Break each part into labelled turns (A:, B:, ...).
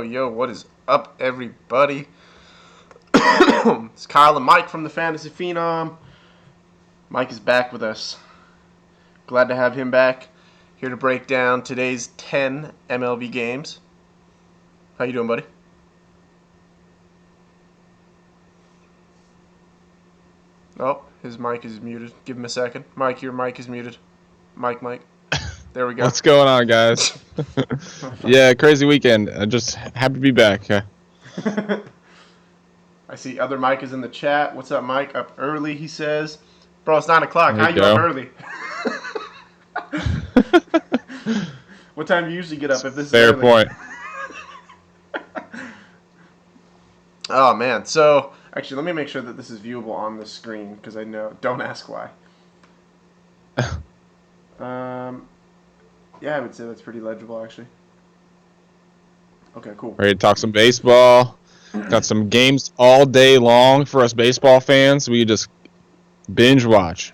A: Yo, what is up, everybody? It's Kyle and Mike from the Fantasy Phenom. Mike is back with us. Glad to have him back. Here to break down today's 10 MLB games. How you doing, buddy? Oh, his mic is muted. Give him a second. Mike, your mic is muted. Mike. There we go.
B: What's going on, guys? Yeah, crazy weekend. I just happy to be back.
A: I see other Mike is in the chat. What's up, Mike? Up early, he says. Bro, it's 9 o'clock. How you up early? What time do you usually get up if this
B: Fair
A: is early?
B: point.
A: Oh, man. So, actually, let me make sure that this is viewable on the screen because I know. Don't ask why. Yeah, I would say that's pretty legible, actually. Okay, cool.
B: Ready to talk some baseball. Got some games all day long for us baseball fans. We just binge watch.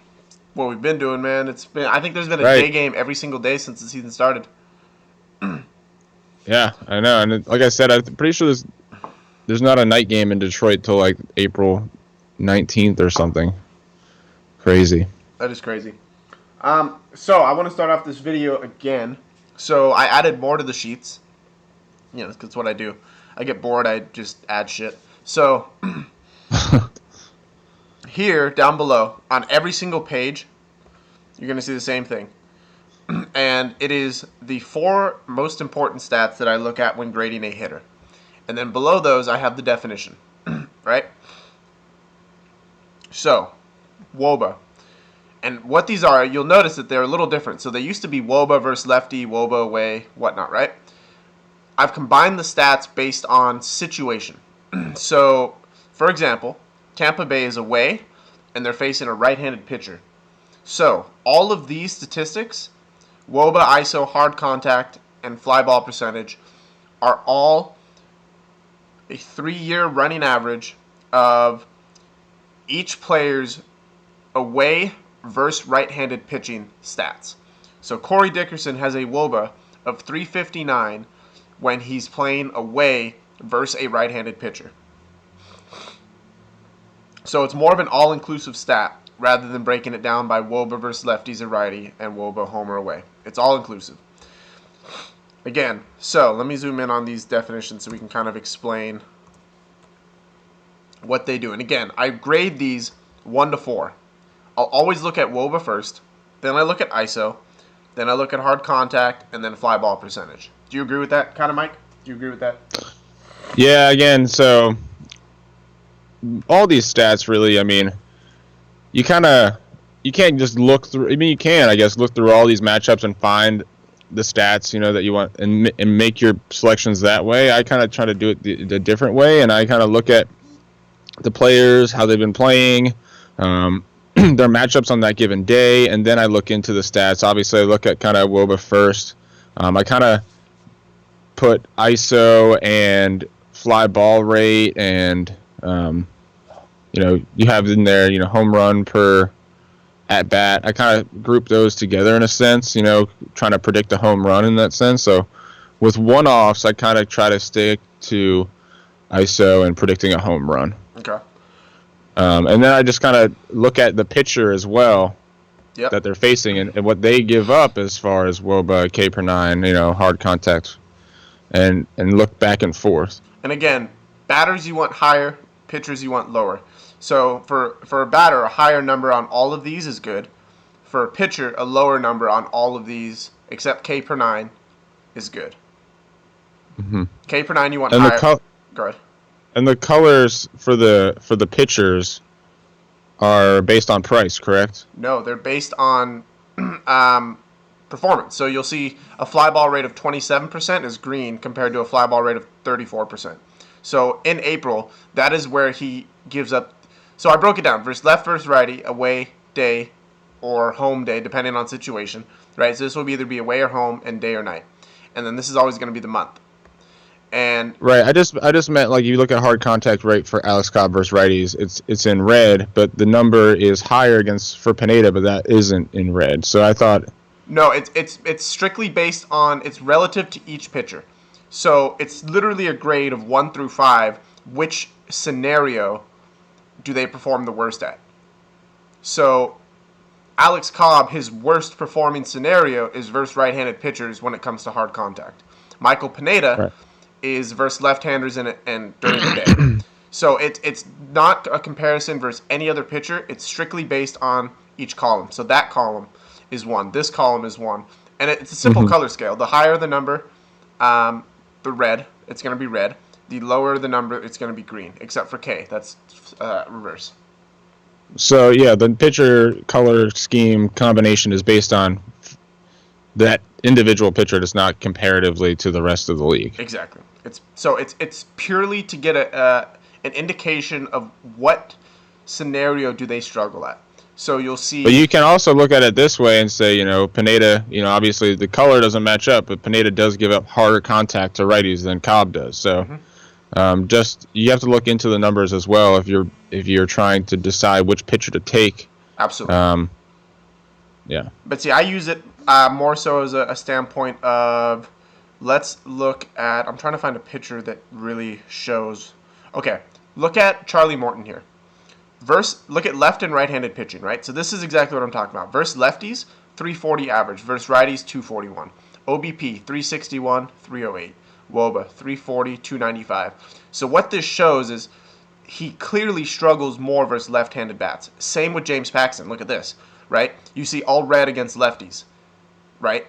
A: What we've been doing, man. I think there's been a
B: Right.
A: day game every single day since the season started.
B: Yeah, I know. And like I said, I'm pretty sure there's not a night game in Detroit till like April 19th or something. Crazy.
A: That is crazy. So I want to start off this video again. So I added more to the sheets. You know, that's what I do. I get bored, I just add shit. So here, down below, on every single page, you're going to see the same thing. And it is the 4 most important stats that I look at when grading a hitter. And then below those, I have the definition. Right? So, WOBA. And what these are, you'll notice that they're a little different. So they used to be WOBA versus lefty, WOBA away, whatnot, right? I've combined the stats based on situation. So, for example, Tampa Bay is away, and they're facing a right-handed pitcher. So, all of these statistics, WOBA, ISO, hard contact, and fly ball percentage, are all a 3-year running average of each player's away versus right-handed pitching stats. So Corey Dickerson has a WOBA of 359 when he's playing away versus a right-handed pitcher. So it's more of an all-inclusive stat rather than breaking it down by WOBA versus lefties or righty and WOBA home or away. It's all-inclusive. Again, so let me zoom in on these definitions so we can kind of explain what they do. And again, I grade these 1 to 4. I'll always look at WOBA first, then I look at ISO, then I look at hard contact, and then fly ball percentage. Do you agree with that, kind of, Mike? Do you agree with that?
B: Yeah, again, so all these stats really, I mean, you can't just look through, I mean, you can, I guess, look through all these matchups and find the stats, you know, that you want and make your selections that way. I kind of try to do it the different way, and I kind of look at the players, how they've been playing, their matchups on that given day, and then I look into the stats. Obviously, I look at kind of WOBA first. I kind of put ISO and fly ball rate, and you know, you have in there, you know, home run per at bat. I kind of group those together in a sense, you know, trying to predict a home run in that sense. So with one-offs, I kind of try to stick to ISO and predicting a home run.
A: Okay.
B: And then I just kind of look at the pitcher as well.
A: Yep.
B: That they're facing and what they give up as far as WOBA, K per 9, you know, hard contact, and look back and forth.
A: And again, batters you want higher, pitchers you want lower. So for a batter, a higher number on all of these is good. For a pitcher, a lower number on all of these, except K per 9, is good.
B: Mm-hmm.
A: K per 9 you want
B: and
A: higher. Go ahead.
B: And the colors for the pitchers are based on price, correct?
A: No, they're based on performance. So you'll see a fly ball rate of 27% is green compared to a fly ball rate of 34%. So in April, that is where he gives up. So I broke it down versus left versus righty, away day or home day, depending on situation. Right. So this will either be away or home, and day or night. And then this is always going to be the month. And
B: right, I just meant like you look at hard contact rate for Alex Cobb versus righties, it's in red, but the number is higher for Pineda, but that isn't in red. So I thought
A: no, it's strictly based on it's relative to each pitcher. So it's literally a grade of 1 through 5. Which scenario do they perform the worst at? So Alex Cobb, his worst performing scenario is versus right-handed pitchers when it comes to hard contact. Michael Pineda
B: Right.
A: is versus left-handers and during the day. So it's not a comparison versus any other pitcher. It's strictly based on each column. So that column is 1. This column is 1. And it's a simple
B: Hmm.
A: color scale. The higher the number, the red, it's going to be red. The lower the number, it's going to be green, except for K. That's reverse.
B: So yeah, the pitcher color scheme combination is based on that individual pitcher, does not comparatively to the rest of the league.
A: Exactly. It's purely to get an indication of what scenario do they struggle at. So you'll see.
B: But you can also look at it this way and say, Pineda, obviously the color doesn't match up, but Pineda does give up harder contact to righties than Cobb does. So just you have to look into the numbers as well if you're trying to decide which pitcher to take.
A: Absolutely.
B: Yeah.
A: But see, I use it more so as a standpoint of let's look at. I'm trying to find a picture that really shows. Okay, look at Charlie Morton here. Look at left and right-handed pitching, right? So this is exactly what I'm talking about. Versus lefties, 340 average. Versus righties, 241. OBP, 361, 308. WOBA, 340, 295. So what this shows is he clearly struggles more versus left-handed bats. Same with James Paxton. Look at this, right? You see all red against lefties, right?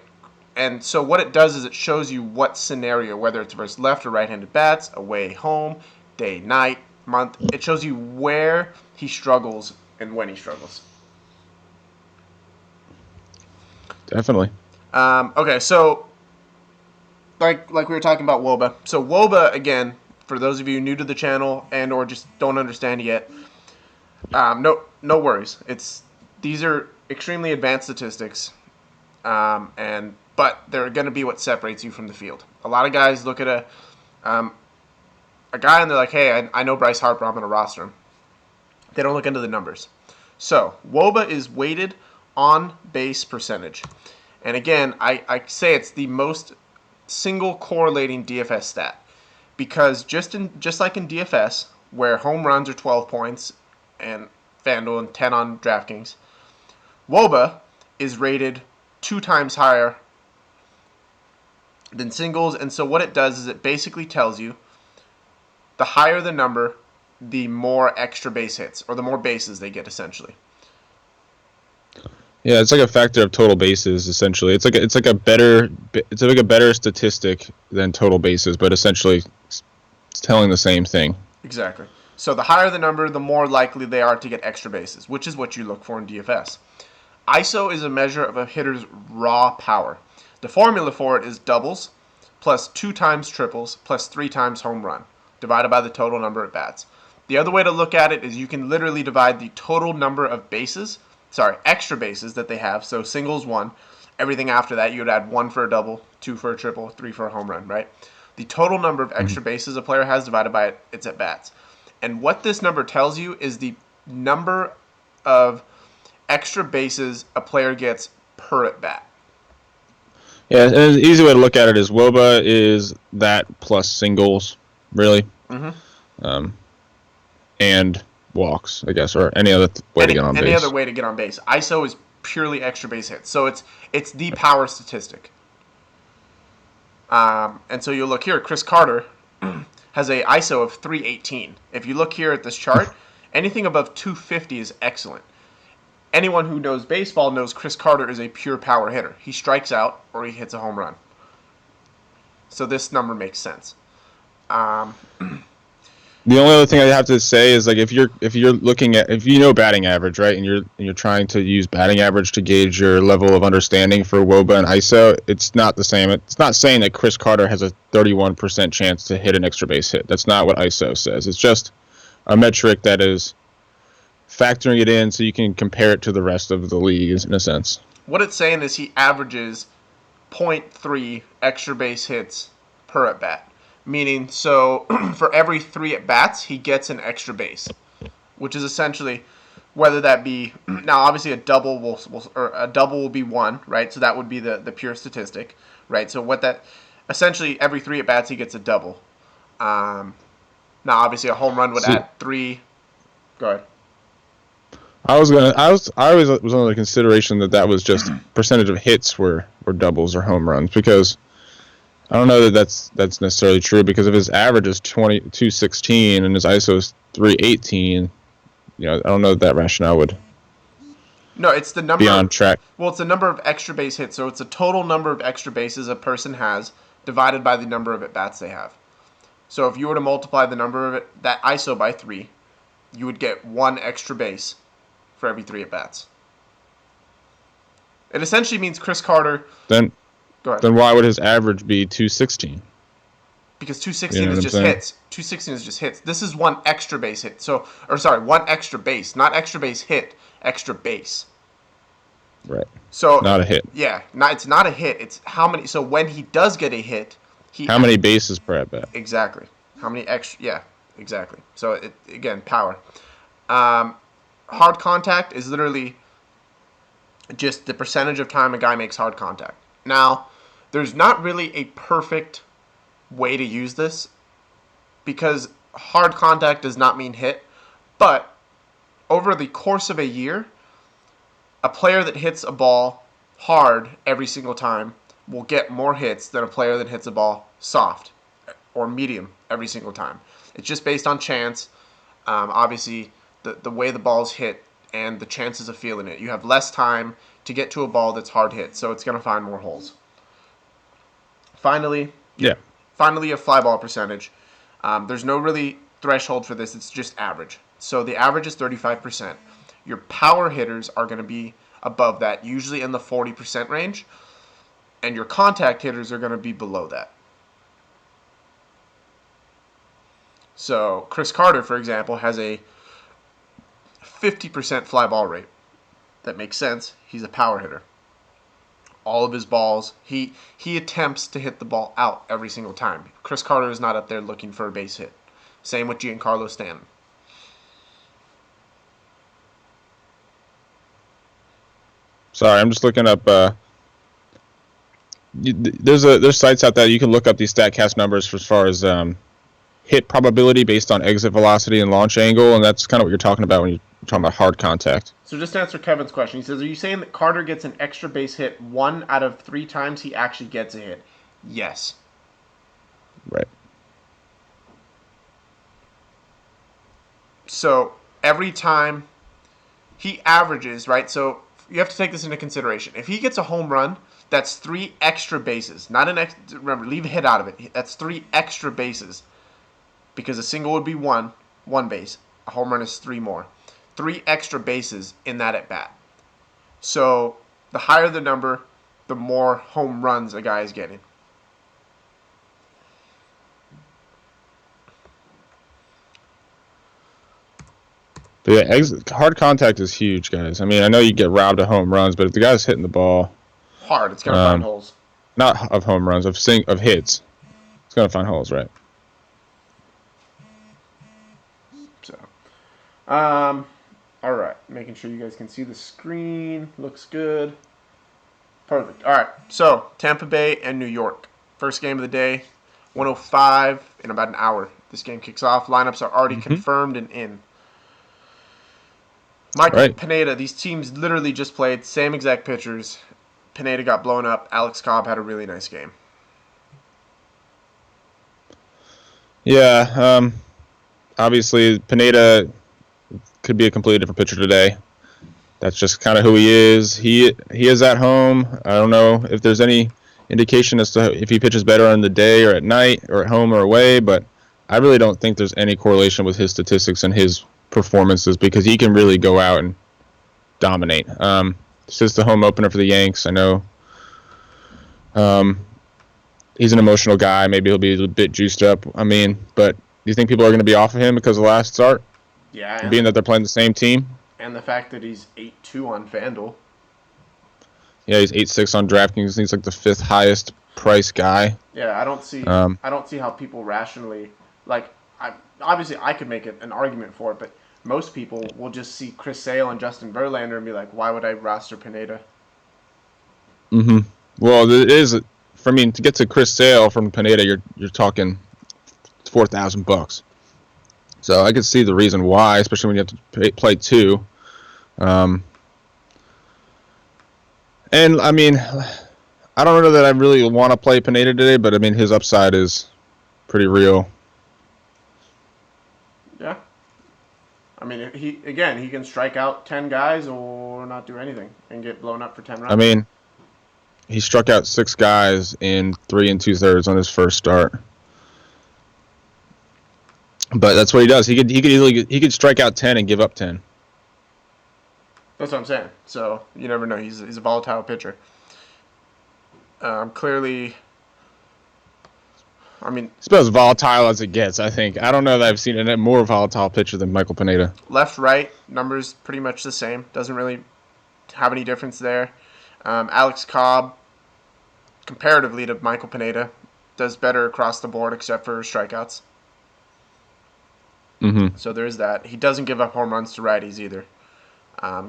A: And so what it does is it shows you what scenario, whether it's versus left or right-handed bats, away, home, day, night, month. It shows you where he struggles and when he struggles.
B: Definitely.
A: Okay, so like we were talking about WOBA. So WOBA, again, for those of you new to the channel and or just don't understand yet, no worries. These are extremely advanced statistics, but they're going to be what separates you from the field. A lot of guys look at a guy and they're like, hey, I know Bryce Harper, I'm going to roster him. They don't look into the numbers. So WOBA is weighted on base percentage. And again, I say it's the most single correlating DFS stat. Because just like in DFS, where home runs are 12 points and FanDuel and 10 on DraftKings, WOBA is rated 2 times higher than singles. And so what it does is it basically tells you the higher the number, the more extra base hits, or the more bases they get, essentially.
B: Yeah, it's like a factor of total bases. Essentially, it's like a better statistic than total bases, but essentially, it's telling the same thing.
A: Exactly. So the higher the number, the more likely they are to get extra bases, which is what you look for in DFS. ISO is a measure of a hitter's raw power. The formula for it is doubles plus 2 times triples plus 3 times home run divided by the total number of bats. The other way to look at it is you can literally divide the total number of extra bases that they have. So singles 1, everything after that you would add 1 for a double, 2 for a triple, 3 for a home run, right? The total number of extra bases a player has divided by its at bats. And what this number tells you is the number of extra bases a player gets per at bat.
B: Yeah, and an easy way to look at it is WOBA is that plus singles, really. And walks, I guess, or any other way to get on base.
A: Any other way to get on base. ISO is purely extra base hits. So it's the power statistic. And so you'll look here, Chris Carter has a ISO of 318. If you look here at this chart, anything above 250 is excellent. Anyone who knows baseball knows Chris Carter is a pure power hitter. He strikes out or he hits a home run. So this number makes sense.
B: The only other thing I have to say is, like, if you're looking at, if you know batting average, right, and you're trying to use batting average to gauge your level of understanding for WOBA and ISO, it's not the same. It's not saying that Chris Carter has a 31% chance to hit an extra base hit. That's not what ISO says. It's just a metric that is factoring it in so you can compare it to the rest of the league, in a sense.
A: What it's saying is he averages 0.3 extra base hits per at bat. Meaning, so for every 3 at bats, he gets an extra base, which is essentially whether that be now obviously a double will be 1, right? So that would be the pure statistic, right? So what that essentially every 3 at bats he gets a double. Now, obviously, a home run would
B: See,
A: add 3. Go ahead.
B: I always was under the consideration that was just percentage of hits were doubles or home runs, because I don't know that that's necessarily true, because if his average is 216 and his ISO is 318, I don't know that rationale would
A: No, it's the
B: be
A: number.
B: on track.
A: Well, it's the number of extra base hits. So it's the total number of extra bases a person has divided by the number of at bats they have. So if you were to multiply the number of that ISO by 3, you would get 1 extra base for every 3 at bats. It essentially means Chris Carter.
B: Then
A: Go ahead.
B: then why would his average be 216?
A: Because
B: You
A: 216
B: know
A: is
B: what I'm
A: just
B: saying?
A: hits. 216 is just hits. This is 1 extra base hit. So, or sorry, 1 extra base, not extra base hit, extra base.
B: Right.
A: So,
B: Not a hit.
A: yeah, it's not a hit. It's how many. So when he does get a hit,
B: How many bases per at bat?
A: exactly how many extra. Yeah, exactly. So again, power. Hard contact is literally just the percentage of time a guy makes hard contact. Now, there's not really a perfect way to use this, because hard contact does not mean hit, but over the course of a year, a player that hits a ball hard every single time will get more hits than a player that hits a ball soft or medium every single time. It's just based on chance. Obviously, the way the ball's hit and the chances of feeling it. You have less time to get to a ball that's hard hit, so it's going to find more holes. Finally,
B: Yeah.
A: a fly ball percentage. There's no really threshold for this. It's just average. So the average is 35%. Your power hitters are going to be above that, usually in the 40% range, and your contact hitters are going to be below that. So Chris Carter, for example, has a 50% fly ball rate. That makes sense. He's a power hitter. All of his balls, he attempts to hit the ball out every single time. Chris Carter is not up there looking for a base hit. Same with Giancarlo Stanton.
B: Sorry, I'm just looking up. There's sites out there you can look up these Statcast numbers as far as hit probability based on exit velocity and launch angle, and that's kind of what you're talking about when you're talking about hard contact.
A: So just to answer Kevin's question, he says, are you saying that Carter gets an extra base hit 1 out of 3 times he actually gets a hit? Yes.
B: Right.
A: So every time he averages, right? So you have to take this into consideration. If he gets a home run, that's 3 extra bases. Not an remember, leave a hit out of it. That's 3 extra bases. Because a single would be one base. A home run is 3 more. 3 extra bases in that at bat. So the higher the number, the more home runs a guy is getting.
B: But yeah, hard contact is huge, guys. I mean, I know you get robbed of home runs, but if the guy's hitting the ball
A: Hard, it's going to find holes.
B: not of home runs, of hits, it's gonna find holes, right?
A: So, all right, making sure you guys can see the screen. Looks good. Perfect. All right, so Tampa Bay and New York. First game of the day, 105 in about an hour. This game kicks off. Lineups are already confirmed and in. Michael
B: Right.
A: Pineda, these teams literally just played, same exact pitchers. Pineda got blown up. Alex Cobb had a really nice game.
B: Yeah. Obviously, Pineda could be a completely different pitcher today. That's just kind of who he is. He is at home. I don't know if there's any indication as to if he pitches better on the day or at night or at home or away, but I really don't think there's any correlation with his statistics and his performances, because he can really go out and dominate. This is the home opener for the Yanks. I know he's an emotional guy. Maybe he'll be a bit juiced up. I mean, but do you think people are going to be off of him because of the last start?
A: Yeah,
B: Being that they're playing the same team?
A: and the fact that he's 8-2 on FanDuel.
B: Yeah, he's 8-6 on DraftKings. He's like the 5th highest price guy.
A: Yeah, I don't see how people rationally, like, obviously I could make an argument for it, but most people will just see Chris Sale and Justin Verlander and be like, why would I roster Pineda?
B: Well, it is to get to Chris Sale from Pineda, you're talking $4,000. So I could see the reason why, especially when you have to play two. And I mean, I don't know that I really want to play Pineda today, but I mean his upside is pretty real.
A: Yeah. I mean, he can strike out 10 guys or not do anything and get blown up for 10 runs.
B: I mean, he struck out 6 guys in 3 2/3 on his first start. But that's what he does. He could strike out 10 and give up 10.
A: That's what I'm saying. So you never know. He's a volatile pitcher. Clearly, I mean,
B: it's about as volatile as it gets, I think. I don't know that I've seen a more volatile pitcher than Michael Pineda.
A: Left, right, numbers pretty much the same. Doesn't really have any difference there. Alex Cobb, comparatively to Michael Pineda, does better across the board except for strikeouts.
B: Mm-hmm.
A: So there is that. He doesn't give up home runs to righties either.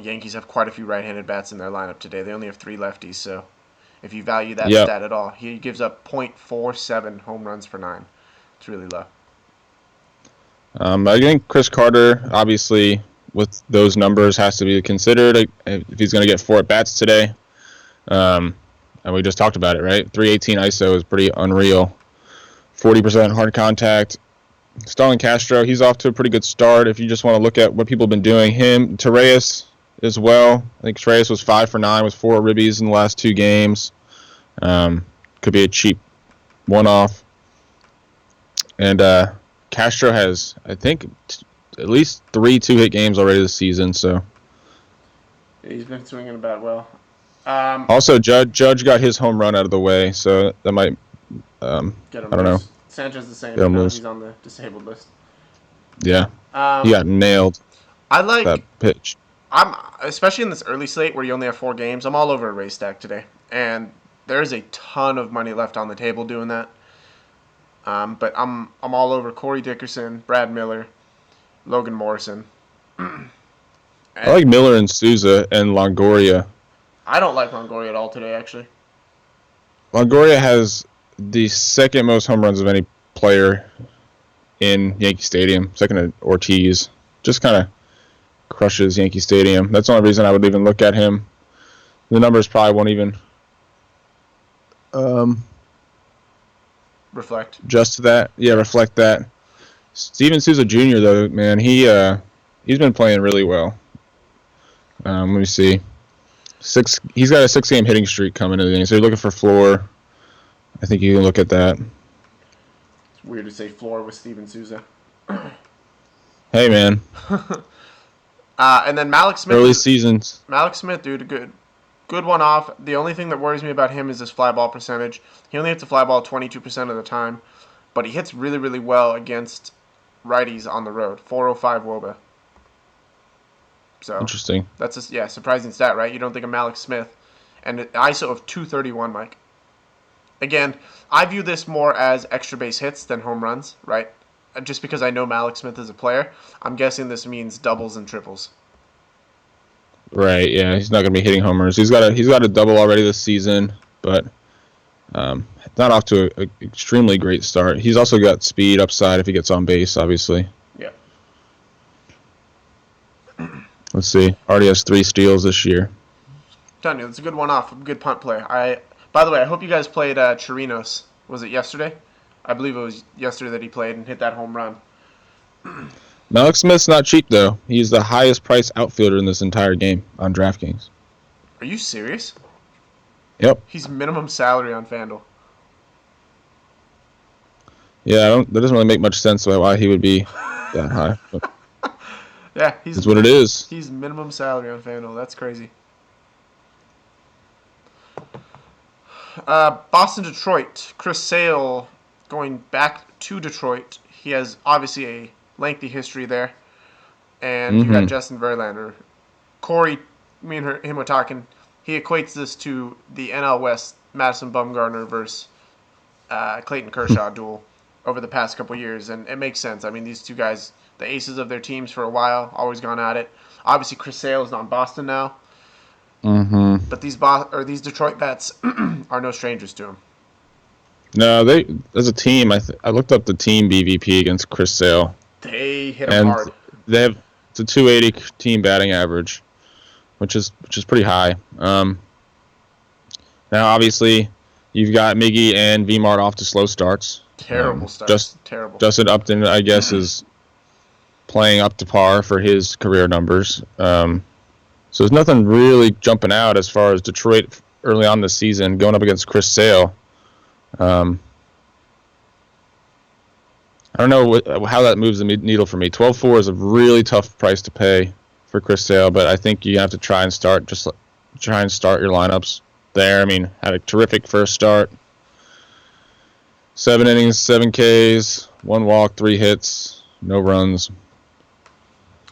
A: Yankees have quite a few right-handed bats in their lineup today. They only have 3 lefties, so if you value that stat at all, he gives up .47 home runs per 9. It's really low.
B: I think Chris Carter, obviously, with those numbers, has to be considered if he's going to get 4 at-bats today. And we just talked about it, right? 318 ISO is pretty unreal. 40% hard contact. Stalin Castro, he's off to a pretty good start. If you just want to look at what people have been doing, Torreyes as well. I think Torreyes was 5 for 9 with 4 ribbies in the last 2 games. Could be a cheap one-off. And Castro has, I think, at least 3 2-hit games already this season. So
A: he's been swinging the bat well.
B: Also, Judge got his home run out of the way, so that might.
A: Get him
B: I don't know.
A: Sanchez the same. No, he's on the disabled list.
B: Yeah, he got nailed.
A: I like
B: that pitch.
A: I'm especially in this early slate where you only have 4 games. I'm all over a race stack today, and there's a ton of money left on the table doing that. But I'm all over Corey Dickerson, Brad Miller, Logan Morrison.
B: I like Miller and Souza and Longoria.
A: I don't like Longoria at all today, actually.
B: Longoria has the second most home runs of any player in Yankee Stadium, second to Ortiz. Just kind of crushes Yankee Stadium. That's the only reason I would even look at him. The numbers probably won't even
A: reflect.
B: Just that. Yeah, reflect that. Steven Souza Jr., though, man, he's been playing really well. Let me see. He's got a 6-game hitting streak coming in the game, so you're looking for floor. I think you can look at that.
A: It's weird to say floor with Steven Souza.
B: Hey, man.
A: And then Malik Smith.
B: Early seasons.
A: Malik Smith, dude, good one off. The only thing that worries me about him is his fly ball percentage. He only hits a fly ball 22% of the time, but he hits really, really well against righties on the road. 405 WOBA. So
B: interesting.
A: That's a surprising stat, right? You don't think of Malik Smith. And an ISO of 231, Mike. Again, I view this more as extra base hits than home runs, right? Just because I know Malik Smith is a player, I'm guessing this means doubles and triples.
B: Right, yeah, he's not going to be hitting homers. He's got a double already this season, but not off to an extremely great start. He's also got speed upside if he gets on base, obviously.
A: Yeah.
B: Let's see. Already has 3 steals this year.
A: I'm telling you, it's a good one-off. A good punt play. By the way, I hope you guys played Chirinos. Was it yesterday? I believe it was yesterday that he played and hit that home run.
B: Malik Smith's not cheap, though. He's the highest priced outfielder in this entire game on DraftKings.
A: Are you serious?
B: Yep.
A: He's minimum salary on FanDuel.
B: Yeah, that doesn't really make much sense why he would be that high. But
A: yeah,
B: that's what it is.
A: He's minimum salary on FanDuel. That's crazy. Boston, Detroit. Chris Sale going back to Detroit. He has obviously a lengthy history there. And you got Justin Verlander. Corey, me and him were talking. He equates this to the NL West Madison Bumgarner versus Clayton Kershaw duel over the past couple years. And it makes sense. I mean, these two guys, the aces of their teams for a while, always gone at it. Obviously, Chris Sale is on Boston now.
B: Mm-hmm.
A: But these Detroit bats are no strangers to him.
B: No, they as a team. I looked up the team BVP against Chris Sale,
A: They hit him
B: and
A: hard.
B: they have it's a 280 team batting average, which is pretty high. Now obviously you've got Miggy and Vmart off to slow starts.
A: Terrible
B: Just
A: starts. Terrible.
B: Justin Upton, I guess, is playing up to par for his career numbers. So there's nothing really jumping out as far as Detroit early on this season going up against Chris Sale. I don't know how that moves the needle for me. 12-4 is a really tough price to pay for Chris Sale, but I think you have to try and start your lineups there. I mean, had a terrific first start. 7 innings, 7 Ks, 1 walk, 3 hits, no runs.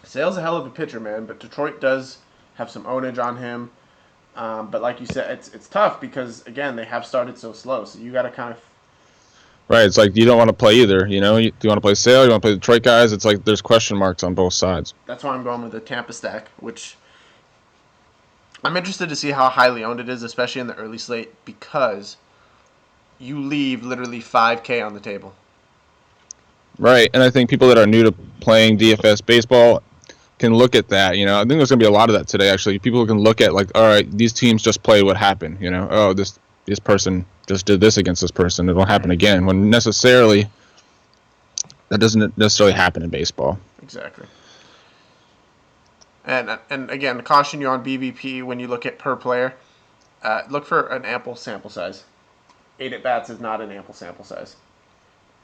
A: Sale's a hell of a pitcher, man, but Detroit does have some ownage on him. But like you said, it's tough because again they have started so slow, so you got to kind of.
B: Right, it's like you don't want to play either. Do you want to play Sale? You want to play Detroit guys? It's like there's question marks on both sides.
A: That's why I'm going with the Tampa stack, which I'm interested to see how highly owned it is, especially in the early slate, because you leave literally 5K on the table.
B: Right, and I think people that are new to playing DFS baseball can look at that. I think there's going to be a lot of that today. Actually, people can look at like, all right, these teams just play what happened. Oh, this person just did this against this person. It'll happen again. When necessarily that doesn't necessarily happen in baseball.
A: Exactly. And again, caution you on BVP when you look at per player. Look for an ample sample size. 8 at bats is not an ample sample size.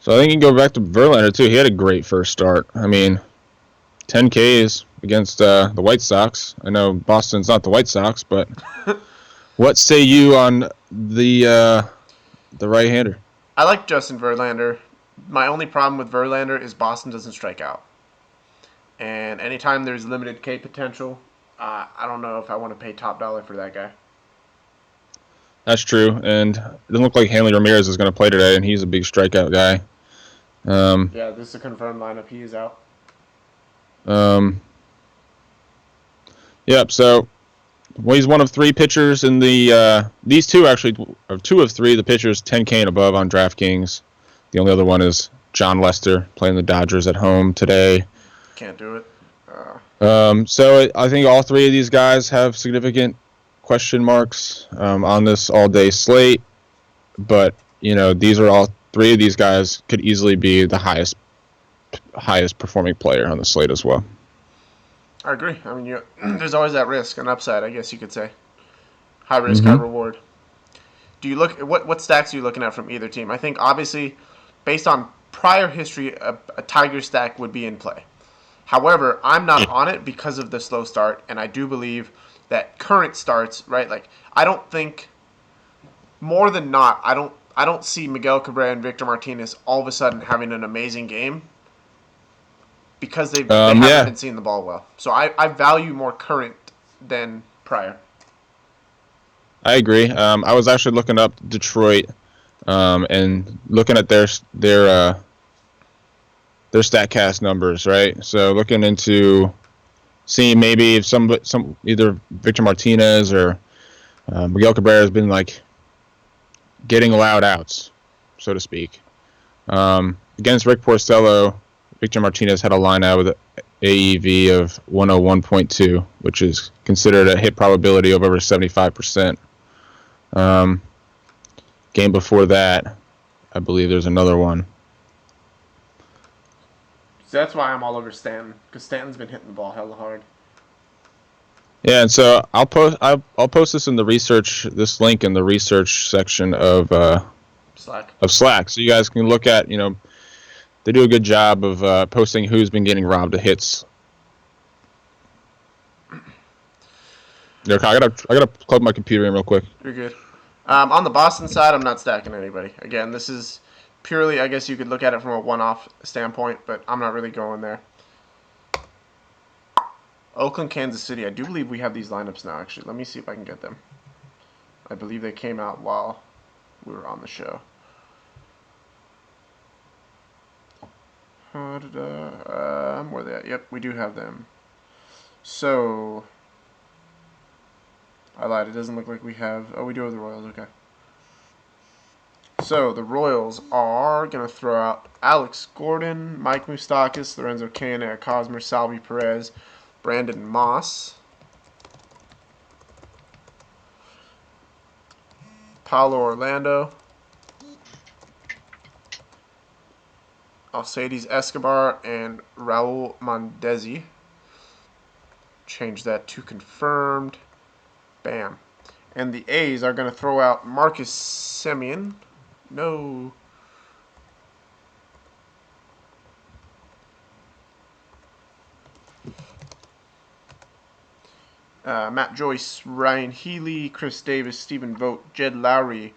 B: So I think you can go back to Verlander too. He had a great first start. I mean, 10 Ks against the White Sox. I know Boston's not the White Sox, but what say you on the right-hander?
A: I like Justin Verlander. My only problem with Verlander is Boston doesn't strike out. And anytime there's limited K potential, I don't know if I want to pay top dollar for that guy.
B: That's true, and it doesn't look like Hanley Ramirez is going to play today, and he's a big strikeout guy.
A: Yeah, this is a confirmed lineup. He is out.
B: Yep. So, he's one of 3 pitchers in the. These two actually are 2 of 3. The pitchers 10K and above on DraftKings. The only other one is John Lester playing the Dodgers at home today.
A: Can't do it.
B: So I think all 3 of these guys have significant question marks on this all-day slate, but these are all 3 of these guys could easily be the highest performing player on the slate as well.
A: I agree. I mean, there's always that risk, an upside, I guess you could say. High risk, high reward. Do you look what stacks are you looking at from either team? I think obviously, based on prior history, a Tiger stack would be in play. However, I'm not on it because of the slow start, and I do believe that current starts, right? Like I don't think more than not, I don't see Miguel Cabrera and Victor Martinez all of a sudden having an amazing game because they haven't been seeing the ball well. So I value more current than prior.
B: I agree. I was actually looking up Detroit and looking at their StatCast numbers, right? So looking into seeing maybe if some either Victor Martinez or Miguel Cabrera has been like getting allowed outs, so to speak. Against Rick Porcello, Victor Martinez had a lineup with an AEV of 101.2, which is considered a hit probability of over 75%. Game before that, I believe there's another one.
A: So that's why I'm all over Stanton, because Stanton's been hitting the ball hella hard.
B: Yeah, and so I'll post this in this link in the research section of Slack, so you guys can look at they do a good job of posting who's been getting robbed of hits. I gotta plug my computer in real quick.
A: You're good. On the Boston side, I'm not stacking anybody. Again, this is purely, I guess you could look at it from a one-off standpoint, but I'm not really going there. Oakland, Kansas City. I do believe we have these lineups now, actually. Let me see if I can get them. I believe they came out while we were on the show. Where are they at? Yep, we do have them. So, I lied. It doesn't look like we have... Oh, we do have the Royals. Okay. So the Royals are going to throw out Alex Gordon, Mike Moustakas, Lorenzo Cain, Eric Hosmer, Salvi Perez, Brandon Moss, Paulo Orlando, Alcides Escobar, and Raul Mondesi. Change that to confirmed. Bam. And the A's are going to throw out Marcus Semien. No. Matt Joyce, Ryan Healy, Chris Davis, Stephen Vogt, Jed Lowry,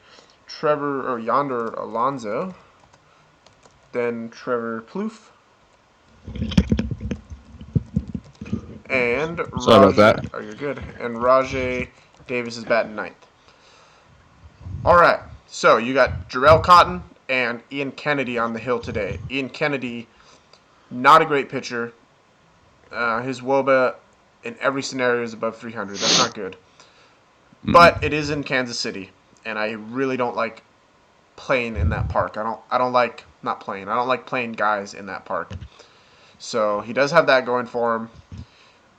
A: Yonder Alonso, then Trevor Plouffe, and
B: Sorry about that.
A: Oh, you're good. And Rajay Davis is batting ninth. All right, so you got Jarrell Cotton and Ian Kennedy on the hill today. Ian Kennedy, not a great pitcher. His WOBA in every scenario is above 300. That's not good. But it is in Kansas City, and I really don't like playing in that park. I don't like playing guys in that park. So he does have that going for him.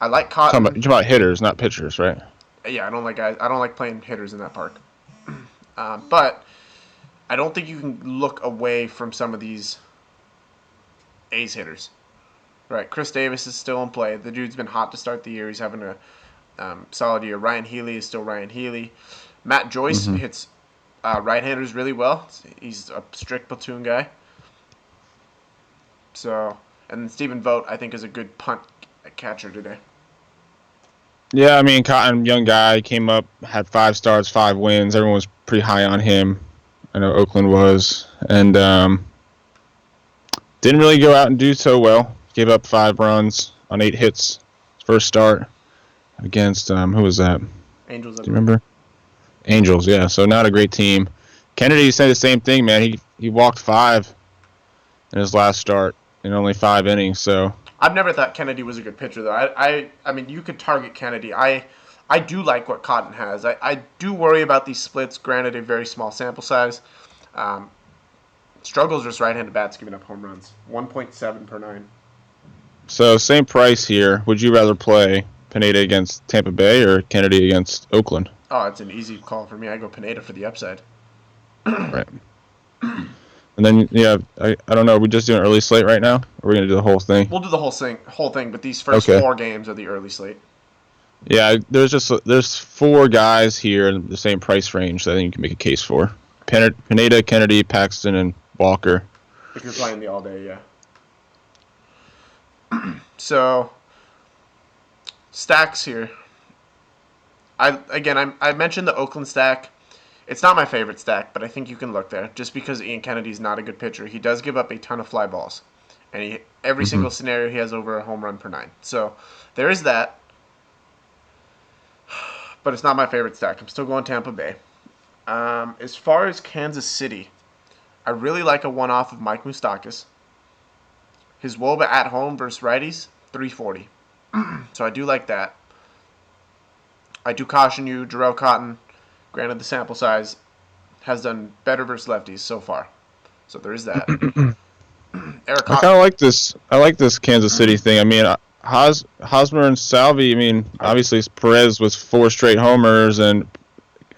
A: I like Cotton.
B: You're talking about hitters, not pitchers, right?
A: Yeah, I don't like guys. I don't like playing hitters in that park. But I don't think you can look away from some of these A's hitters. Right, Chris Davis is still in play. The dude's been hot to start the year. He's having a solid year. Ryan Healy is still Ryan Healy. Matt Joyce hits right-handers really well. He's a strict platoon guy. So, and then Stephen Vogt, I think, is a good punt catcher today.
B: Yeah, I mean, Cotton, young guy, came up, had 5 starts, 5 wins. Everyone was pretty high on him. I know Oakland was. And didn't really go out and do so well. Gave up 5 runs on 8 hits. First start against, who was that?
A: Angels.
B: Do you remember? Angels, yeah. So not a great team. Kennedy said the same thing, man. He walked 5 in his last start in only 5 innings. So
A: I've never thought Kennedy was a good pitcher, though. I mean, you could target Kennedy. I do like what Cotton has. I do worry about these splits, granted a very small sample size. Struggles versus right-handed bats giving up home runs. 1.7 per 9.
B: So same price here. Would you rather play Pineda against Tampa Bay or Kennedy against Oakland?
A: Oh, it's an easy call for me. I go Pineda for the upside.
B: Right. And then, yeah, I don't know. Are we just doing early slate right now? Or are we going to do the whole thing?
A: We'll do the whole thing, but these first 4 games are the early slate.
B: Yeah, there's 4 guys here in the same price range that I think you can make a case for. Pineda, Kennedy, Paxton, and Walker.
A: If you're playing the all day, yeah. So, stacks here. I mentioned the Oakland stack. It's not my favorite stack, but I think you can look there. Just because Ian Kennedy's not a good pitcher, he does give up a ton of fly balls, and every single scenario he has over a home run per 9. So there is that, but it's not my favorite stack. I'm still going Tampa Bay. As far as Kansas City, I really like a one-off of Mike Moustakas. His WOBA at home versus righties, 340. So I do like that. I do caution you, Jarrell Cotton, granted the sample size, has done better versus lefties so far. So there is that.
B: I kind of like this. I like this Kansas City thing. I mean, Hosmer and Salvi. I mean, obviously Perez was 4 straight homers, and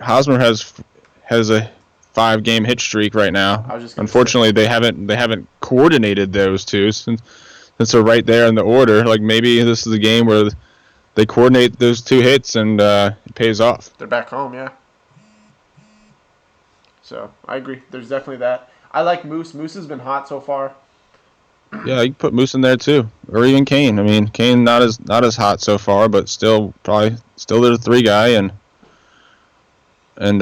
B: Hosmer has a 5-game hit streak right now. Unfortunately, they haven't coordinated those two since they're right there in the order. Like maybe this is a game where they coordinate those 2 hits and it pays off.
A: They're back home, yeah. So I agree. There's definitely that. I like Moose. Moose has been hot so far.
B: Yeah, you can put Moose in there too, or even Kane. I mean, Kane not as hot so far, but still the 3 guy, and I don't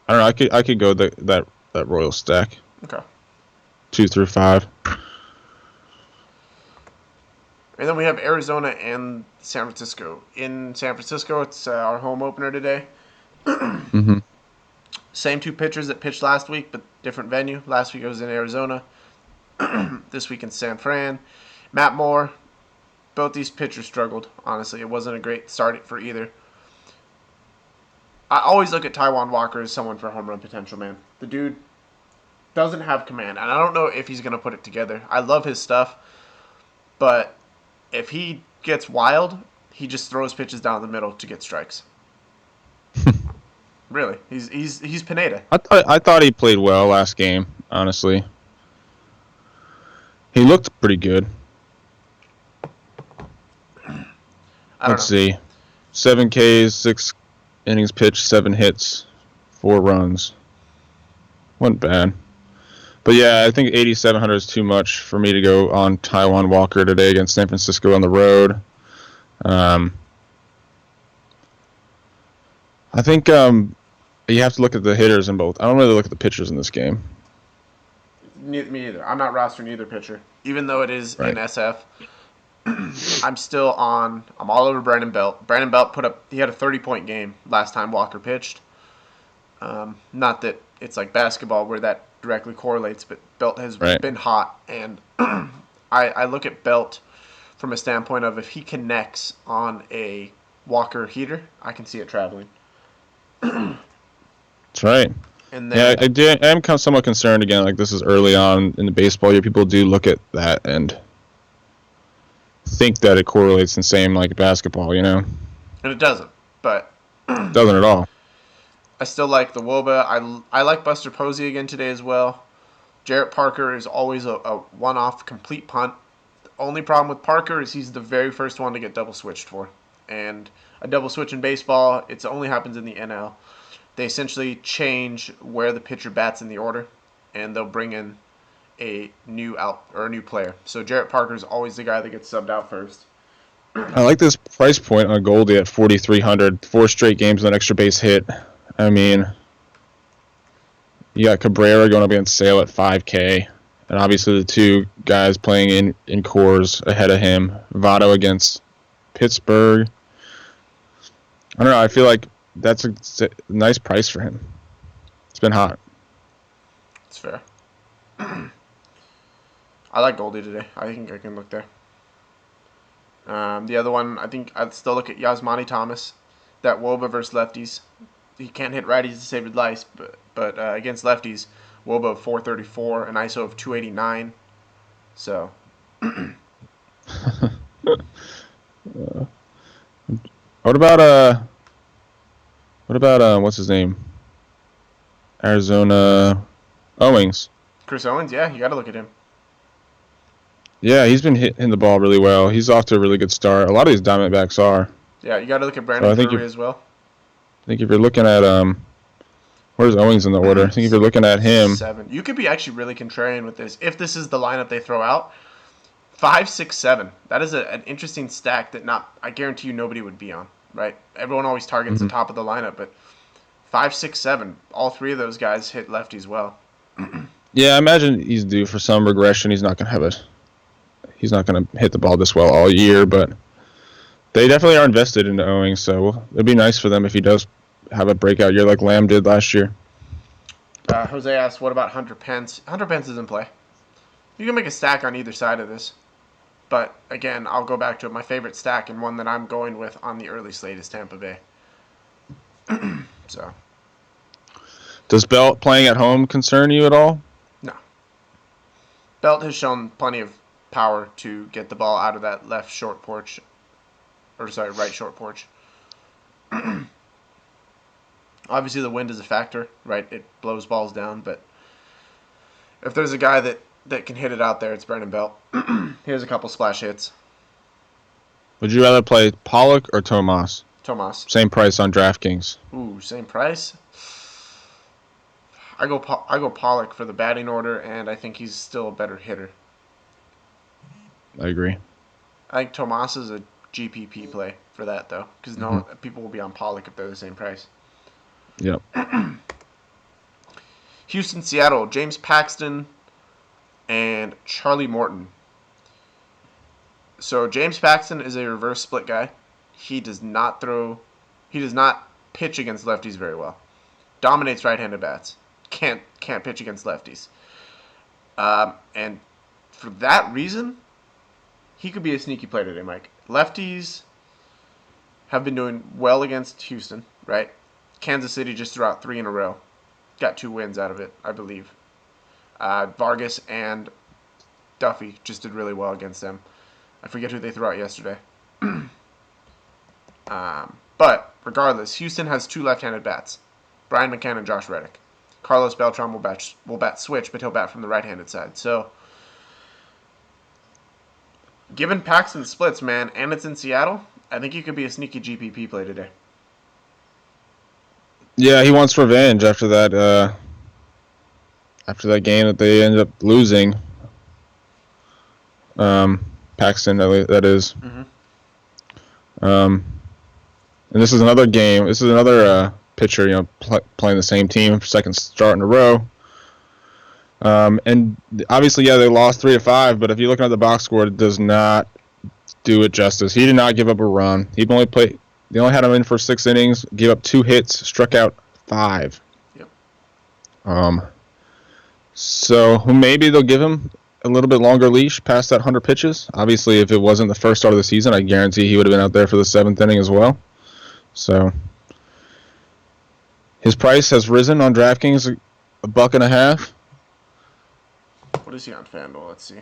B: know. I could go that Royal stack.
A: Okay.
B: 2 through 5.
A: And then we have Arizona and San Francisco. In San Francisco, it's our home opener today. Same 2 pitchers that pitched last week, but different venue. Last week it was in Arizona. This week in San Fran. Matt Moore. Both these pitchers struggled, honestly. It wasn't a great start for either. I always look at Taijuan Walker as someone for home run potential, man. The dude doesn't have command, and I don't know if he's going to put it together. I love his stuff, but if he gets wild, he just throws pitches down the middle to get strikes. Really, he's Pineda.
B: I thought he played well last game. Honestly, he looked pretty good.
A: I don't
B: Let's
A: know.
B: see, 7 Ks, 6 innings pitched, 7 hits, 4 runs. Wasn't bad. But yeah, I think 8,700 is too much for me to go on Taijuan Walker today against San Francisco on the road. I think you have to look at the hitters in both. I don't really look at the pitchers in this game.
A: Me either. I'm not rostering either pitcher, even though it is
B: Right.
A: in SF. I'm still on. I'm all over Brandon Belt. Brandon Belt he had a 30-point game last time Walker pitched. Not that it's like basketball where that directly correlates, but Belt has
B: Right.
A: been hot, and I look at Belt from a standpoint of if he connects on a Walker heater, I can see it traveling.
B: That's right.
A: And
B: Yeah,
A: then
B: I am somewhat concerned again. Like this is early on in the baseball year. People do look at that and think that it correlates the same like basketball.
A: and it doesn't, but
B: Doesn't at all.
A: I still like the Woba. I like Buster Posey again today as well. Jarrett Parker is always a one-off complete punt. The only problem with Parker is he's the very first one to get double switched for. And a double switch in baseball, it only happens in the NL. They essentially change where the pitcher bats in the order, and they'll bring in a new player. So Jarrett Parker is always the guy that gets subbed out first.
B: I like this price point on Goldie at 4,300. 4 straight games with an extra base hit. I mean, you got Cabrera going up against Sale at 5K. And obviously the two guys playing in cores ahead of him. Votto against Pittsburgh. I don't know. I feel like that's a nice price for him. It's been hot.
A: It's fair. I like Goldie today. I think I can look there. The other one, I think I'd still look at Yasmani Thomas. That Woba versus lefties. He can't hit righties to save his life, but against lefties, Woba of 434, an ISO of 289. So.
B: What about what's his name? Arizona Owings.
A: Chris Owens, yeah, you got to look at him.
B: Yeah, he's been hitting the ball really well. He's off to a really good start. A lot of these Diamondbacks are.
A: Yeah, you got to look at Brandon Drury as well.
B: I think if you're looking at where's Owings in the order? I think if you're looking at him,
A: 7. You could be actually really contrarian with this if this is the lineup they throw out. 5, 6, 7. That is an interesting stack that I guarantee you nobody would be on. Right? Everyone always targets the top of the lineup, but 5, 6, 7. All three of those guys hit lefties well.
B: yeah, I imagine he's due for some regression. He's not gonna have it. He's not gonna hit the ball this well all year, but they definitely are invested into Owings, so it'd be nice for them if he does have a breakout year like Lamb did last year.
A: Jose asked, what about Hunter Pence? Hunter Pence is in play. You can make a stack on either side of this. But, again, I'll go back to it. My favorite stack and one that I'm going with on the early slate is Tampa Bay. So.
B: Does Belt playing at home concern you at all?
A: No. Belt has shown plenty of power to get the ball out of that right short porch. Obviously, the wind is a factor, right? It blows balls down, but if there's a guy that can hit it out there, it's Brandon Belt. He has a couple splash hits.
B: Would you rather play Pollock or Tomas?
A: Tomas.
B: Same price on DraftKings.
A: Ooh, same price. I go Pollock for the batting order, and I think he's still a better hitter.
B: I agree.
A: I think Tomas is a GPP play for that, though, because people will be on Pollock if they're the same price.
B: Yep.
A: Houston, Seattle, James Paxton and Charlie Morton. So James Paxton is a reverse split guy. He does not pitch against lefties very well. Dominates right-handed bats. Can't pitch against lefties. And for that reason, he could be a sneaky player today, Mike. Lefties have been doing well against Houston, right? Kansas City just threw out 3 in a row. Got 2 wins out of it, I believe. Vargas and Duffy just did really well against them. I forget who they threw out yesterday. But regardless, Houston has 2 left-handed bats. Brian McCann and Josh Reddick. Carlos Beltran will bat switch, but he'll bat from the right-handed side. So, given Paxton splits, man, and it's in Seattle, I think he could be a sneaky GPP play today.
B: Yeah, he wants revenge after that game that they ended up losing. Paxton, that is.
A: Mm-hmm.
B: And this is another game. This is another pitcher, playing the same team for second start in a row. And obviously, yeah, they lost 3-5. But if you're looking at the box score, it does not do it justice. He did not give up a run. They only had him in for 6 innings, gave up 2 hits, struck out 5.
A: Yep.
B: So maybe they'll give him a little bit longer leash past that 100 pitches. Obviously, if it wasn't the first start of the season, I guarantee he would have been out there for the 7th inning as well. So his price has risen on DraftKings $1.50.
A: What is he on FanDuel? Let's see.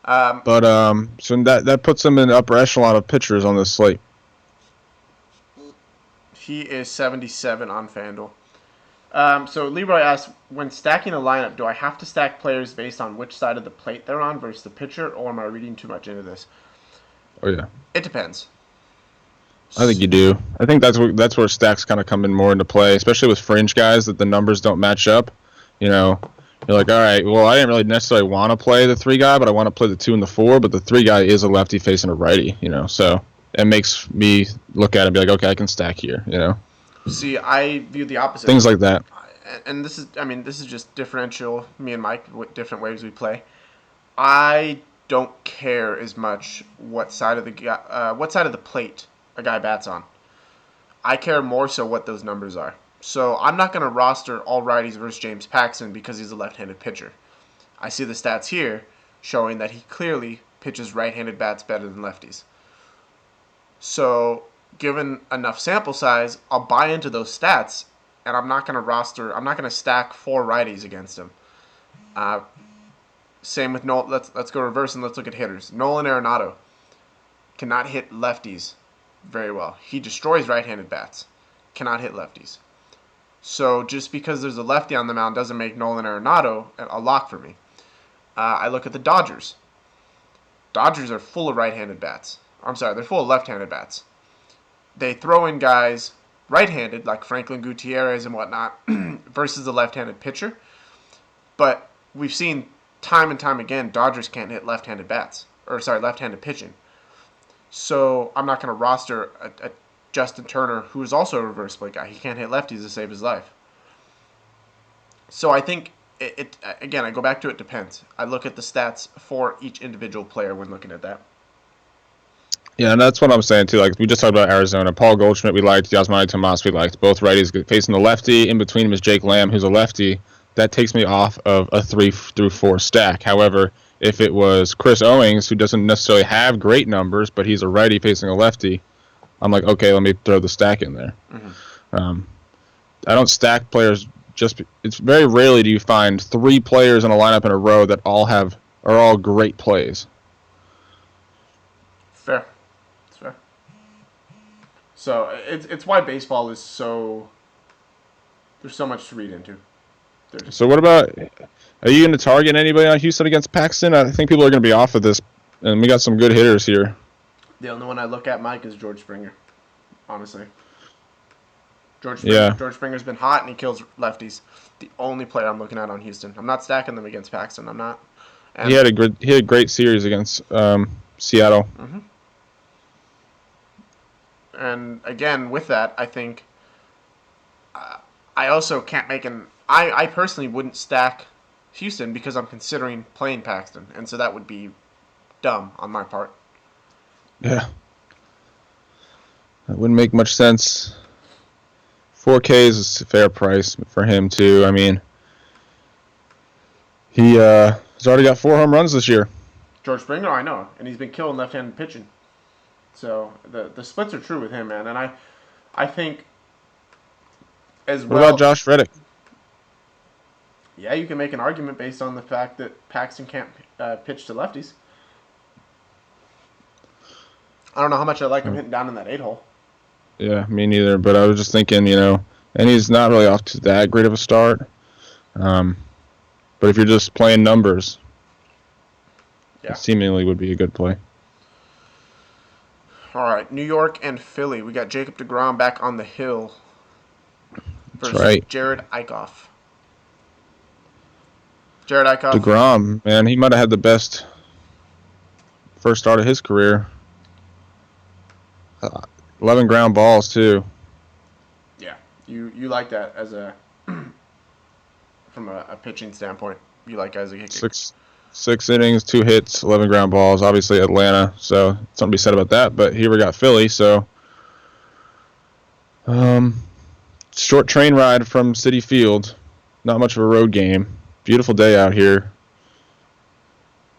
B: So that puts him in the upper echelon of pitchers on this slate.
A: He is 77 on FanDuel. So Leroy asks, when stacking a lineup, do I have to stack players based on which side of the plate they're on versus the pitcher, or am I reading too much into this?
B: Oh yeah.
A: It depends.
B: I think you do. I think that's where stacks kind of come in more into play, especially with fringe guys that the numbers don't match up. You're like, all right, well, I didn't really necessarily want to play the 3 guy, but I want to play the 2 and the 4. But the 3 guy is a lefty facing a righty, so it makes me look at it and be like, okay, I can stack here,
A: See, I view the opposite.
B: Things like that.
A: And this is just differential. Me and Mike, what different ways we play. I don't care as much what side of the plate a guy bats on. I care more so what those numbers are. So I'm not going to roster all righties versus James Paxton because he's a left-handed pitcher. I see the stats here showing that he clearly pitches right-handed bats better than lefties. So given enough sample size, I'll buy into those stats, and I'm not going to stack 4 righties against him. Same with Nolan. Let's go reverse and let's look at hitters. Nolan Arenado cannot hit lefties very well. He destroys right-handed bats. Cannot hit lefties. So just because there's a lefty on the mound doesn't make Nolan Arenado a lock for me. I look at the Dodgers. Dodgers are full of right-handed bats. I'm sorry, they're full of left-handed bats. They throw in guys right-handed like Franklin Gutierrez and whatnot versus a left-handed pitcher. But we've seen time and time again Dodgers can't hit left-handed pitching. So I'm not going to roster a Justin Turner, who is also a reverse split guy. He can't hit lefties to save his life. So I think, again, I go back to it depends. I look at the stats for each individual player when looking at that.
B: Yeah, and that's what I'm saying, too. Like, we just talked about Arizona. Paul Goldschmidt we liked. Yasmani Tomas we liked. Both righties facing the lefty. In between him is Jake Lamb, who's a lefty. That takes me off of a 3 through 4 stack. However, if it was Chris Owings, who doesn't necessarily have great numbers, but he's a righty facing a lefty, I'm like, okay, let me throw the stack in there. Mm-hmm. I don't stack players it's very rarely do you find 3 players in a lineup in a row that are all great plays.
A: Fair. It's fair. So it's why baseball is so, there's so much to read into.
B: So what about, are you going to target anybody on Houston against Paxton? I think people are going to be off of this, and we got some good hitters here.
A: The only one I look at, Mike, is George Springer, honestly. George Springer's been hot, and he kills lefties. The only player I'm looking at on Houston. I'm not stacking them against Paxton. I'm not. And
B: he had a great series against Seattle.
A: Mm-hmm. And again, with that, I think I also can't make I personally wouldn't stack Houston because I'm considering playing Paxton, and so that would be dumb on my part.
B: Yeah. That wouldn't make much sense. 4K is a fair price for him, too. I mean, he's already got 4 home runs this year.
A: George Springer, I know, and he's been killing left-handed pitching. So the splits are true with him, man. And I think as
B: What about
A: well.
B: Josh Reddick?
A: Yeah, you can make an argument based on the fact that Paxton can't pitch to lefties. I don't know how much I like him hitting down in that 8-hole.
B: Yeah, me neither. But I was just thinking, and he's not really off to that great of a start. But if you're just playing numbers,
A: Yeah.
B: it seemingly would be a good play.
A: All right, New York and Philly. We got Jacob deGrom back on the hill
B: That's
A: versus
B: right.
A: Jared Eichhoff. Jared Eichhoff.
B: DeGrom, man, he might have had the best first start of his career. 11 ground balls, too.
A: Yeah, you like that as a from a pitching standpoint. You like guys that hit.
B: Six innings, 2 hits, 11 ground balls. Obviously Atlanta, so something to be said about that. But here we got Philly, so short train ride from Citi Field. Not much of a road game. Beautiful day out here.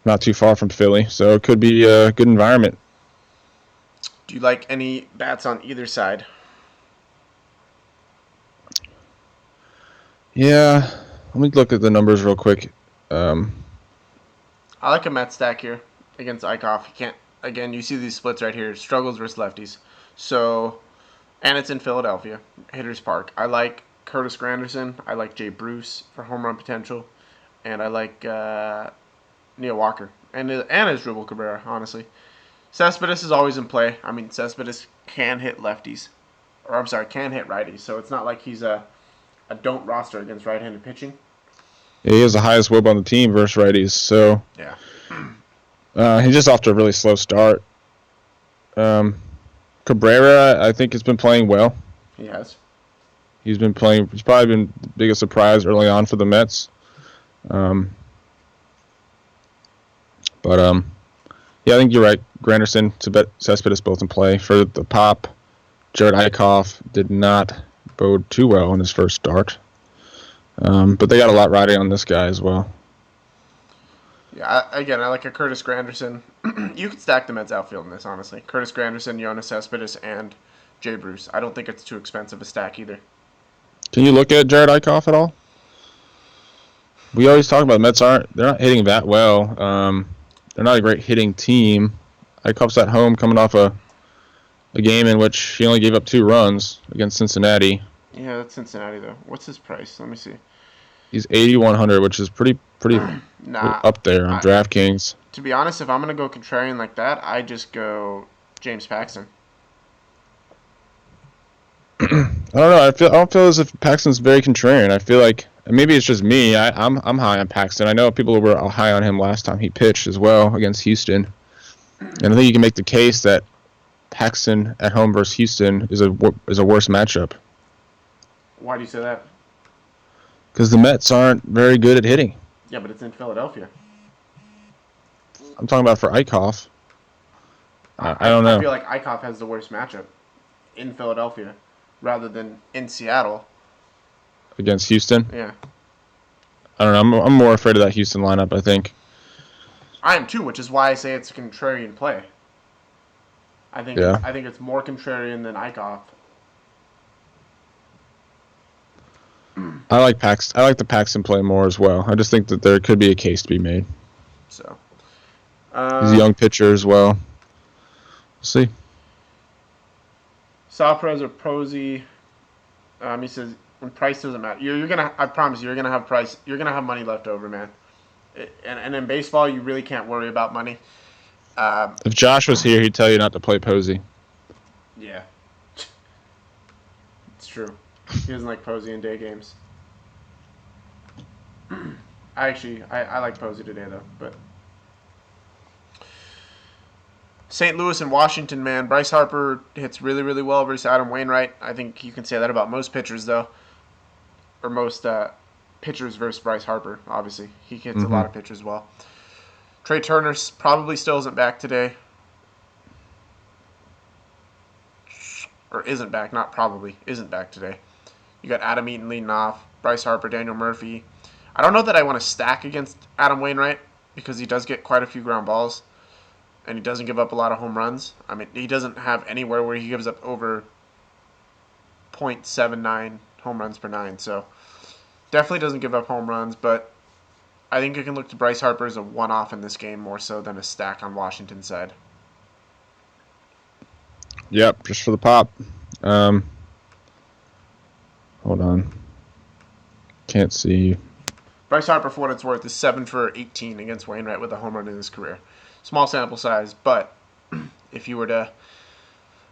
B: Not too far from Philly, so it could be a good environment.
A: Do you like any bats on either side?
B: Yeah, let me look at the numbers real quick.
A: I like a Met stack here against Eichhoff. He can't. Again, you see these splits right here. Struggles versus lefties. So, and it's in Philadelphia, Hitters Park. I like Curtis Granderson. I like Jay Bruce for home run potential, and I like Neil Walker and Asdrubal Cabrera. Honestly, Cespedes is always in play. I mean, Cespedes can hit lefties, or I'm sorry, can hit righties. So it's not like he's a don't roster against right-handed pitching.
B: Yeah, he has the highest WHIP on the team versus righties, so
A: Yeah.
B: he's just off to a really slow start. Cabrera, I think, has been playing well.
A: He has.
B: He's probably been the biggest surprise early on for the Mets. Yeah, I think you're right. Granderson, Cespedes both in play. For the pop, Jared Eichhoff did not bode too well in his first start. But they got a lot riding on this guy as well.
A: Yeah, I like a Curtis Granderson. You could stack the Mets outfield in this, honestly. Curtis Granderson, Jonas Cespedes, and Jay Bruce. I don't think it's too expensive a stack either.
B: Can you look at Jared Eichhoff at all? We always talk about the Mets they're not hitting that well. They're not a great hitting team. Eichhoff's at home coming off a game in which he only gave up 2 runs against Cincinnati.
A: Yeah, that's Cincinnati though. What's his price? Let me see.
B: He's 8,100, which is pretty
A: Nah,
B: up there on DraftKings.
A: To be honest, if I'm gonna go contrarian like that, I just go James Paxton.
B: I don't know. I don't feel as if Paxton's very contrarian. I feel like maybe it's just me. I'm high on Paxton. I know people were high on him last time he pitched as well against Houston, and I think you can make the case that Paxton at home versus Houston is a worse matchup.
A: Why do you say that?
B: Because the Mets aren't very good at hitting.
A: Yeah, but it's in Philadelphia.
B: I'm talking about for Eichhoff. I don't know.
A: I feel like Eichhoff has the worst matchup in Philadelphia rather than in Seattle.
B: Against Houston?
A: Yeah.
B: I don't know. I'm more afraid of that Houston lineup, I think.
A: I am too, which is why I say it's a contrarian play. I think it's more contrarian than Eichhoff.
B: I like the Paxton play more as well. I just think that there could be a case to be made.
A: So
B: he's a young pitcher as well. We'll see.
A: Salprez or Posey. He says when price doesn't matter. You're gonna. I promise you're gonna have price. You're gonna have money left over, man. And in baseball, you really can't worry about money.
B: If Josh was here, he'd tell you not to play Posey.
A: Yeah, it's true. He doesn't like Posey in day games. I like Posey today though, but St. Louis and Washington, man. Bryce Harper hits really, really well versus Adam Wainwright. I think you can say that about most pitchers though, or most pitchers versus Bryce Harper. Obviously, he hits a lot of pitchers well. Trey Turner probably still isn't back today. Or isn't back, not probably, isn't back today. You got Adam Eaton leading off, Bryce Harper, Daniel Murphy. I don't know that I want to stack against Adam Wainwright because he does get quite a few ground balls and he doesn't give up a lot of home runs. I mean, he doesn't have anywhere where he gives up over .79 home runs per 9. So definitely doesn't give up home runs, but I think you can look to Bryce Harper as a one-off in this game more so than a stack on Washington's side.
B: Yep, just for the pop. Hold on. Can't see.
A: Bryce Harper, for what it's worth, is 7 for 18 against Wainwright with a home run in his career. Small sample size, but if you were to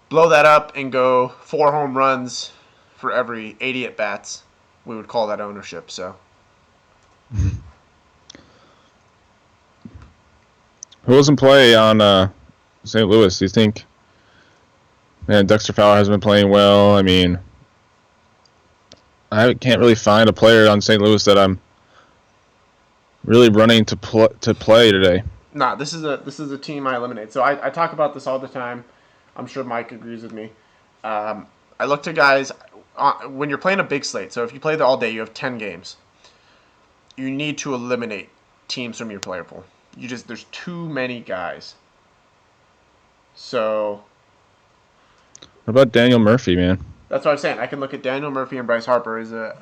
A: blow that up and go 4 home runs for every 80 at bats, we would call that ownership. So
B: Who doesn't play on St. Louis, do you think? Man, Dexter Fowler has been playing well. I mean, I can't really find a player on St. Louis that I'm really running to play today.
A: nah, this is a team I eliminate. So I talk about this all the time. I'm sure Mike agrees with me. I look to guys when you're playing a big slate. So if you play all day, you have 10 games. You need to eliminate teams from your player pool. There's too many guys. So
B: What about Daniel Murphy, man?
A: that's what I'm saying. I can look at Daniel Murphy and Bryce Harper as a